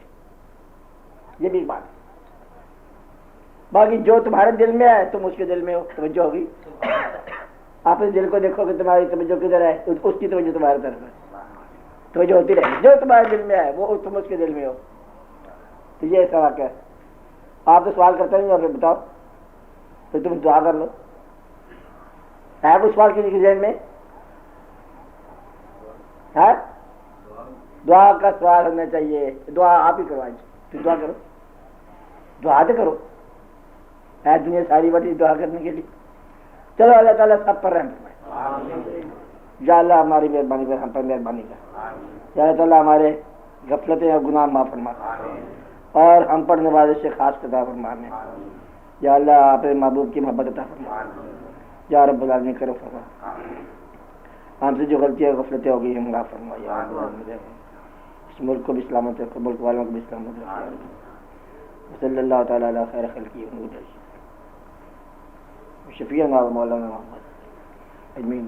یہ بھی ایک بات ہے. باقی جو تمہارے دل میں ہے تم اس کے دل میں ہو، توجہ ہوگی. آپ اس دل کو دیکھو کہ تمہاری توجہ کدھر ہے، اس کی توجہ تمہارے طرف ہے، توجہ ہوتی رہے گی. جو تمہارے دل میں ہے وہ تم اس کے دل میں ہو. تو یہ ایسا واقعہ ہے. آپ تو سوال کرتے نہیں، اور پھر بتاؤ، پھر تم دعا کر لو. ہے کوئی سوال کسی کے ذہن میں؟ ہے؟ دعا کا سوال ہونا چاہیے. دعا آپ ہی کرو. آج تم دعا کرو، دعا تو کرو. ہے دنیا ساری بڑی دعا کرنے کے لیے. چلو اللہ تعالیٰ سب پر رحم فرمائے. یا اللہ ہماری مہربانی کر، ہم پر مہربانی کر. یا اللہ تعالیٰ ہمارے غفلتیں اور گناہ معاف فرما، اور ہم پر نوازش سے خاص عطا فرمانے. یا اللہ اپنے محبوب کی محبت عطا فرما. یا رب العالمین کرو فرما. ہم سے جو غلطیاں غفلتیں ہو گئی ہیں معاف فرما. یا رب العالمین اس ملک کو بھی سلامت رکھو، ملک والوں کو بھی سلامت رکھو. صلی اللہ تعالیٰ علی خیر خلقہ محمد شفیعنا و مولانا محمد اجمعین.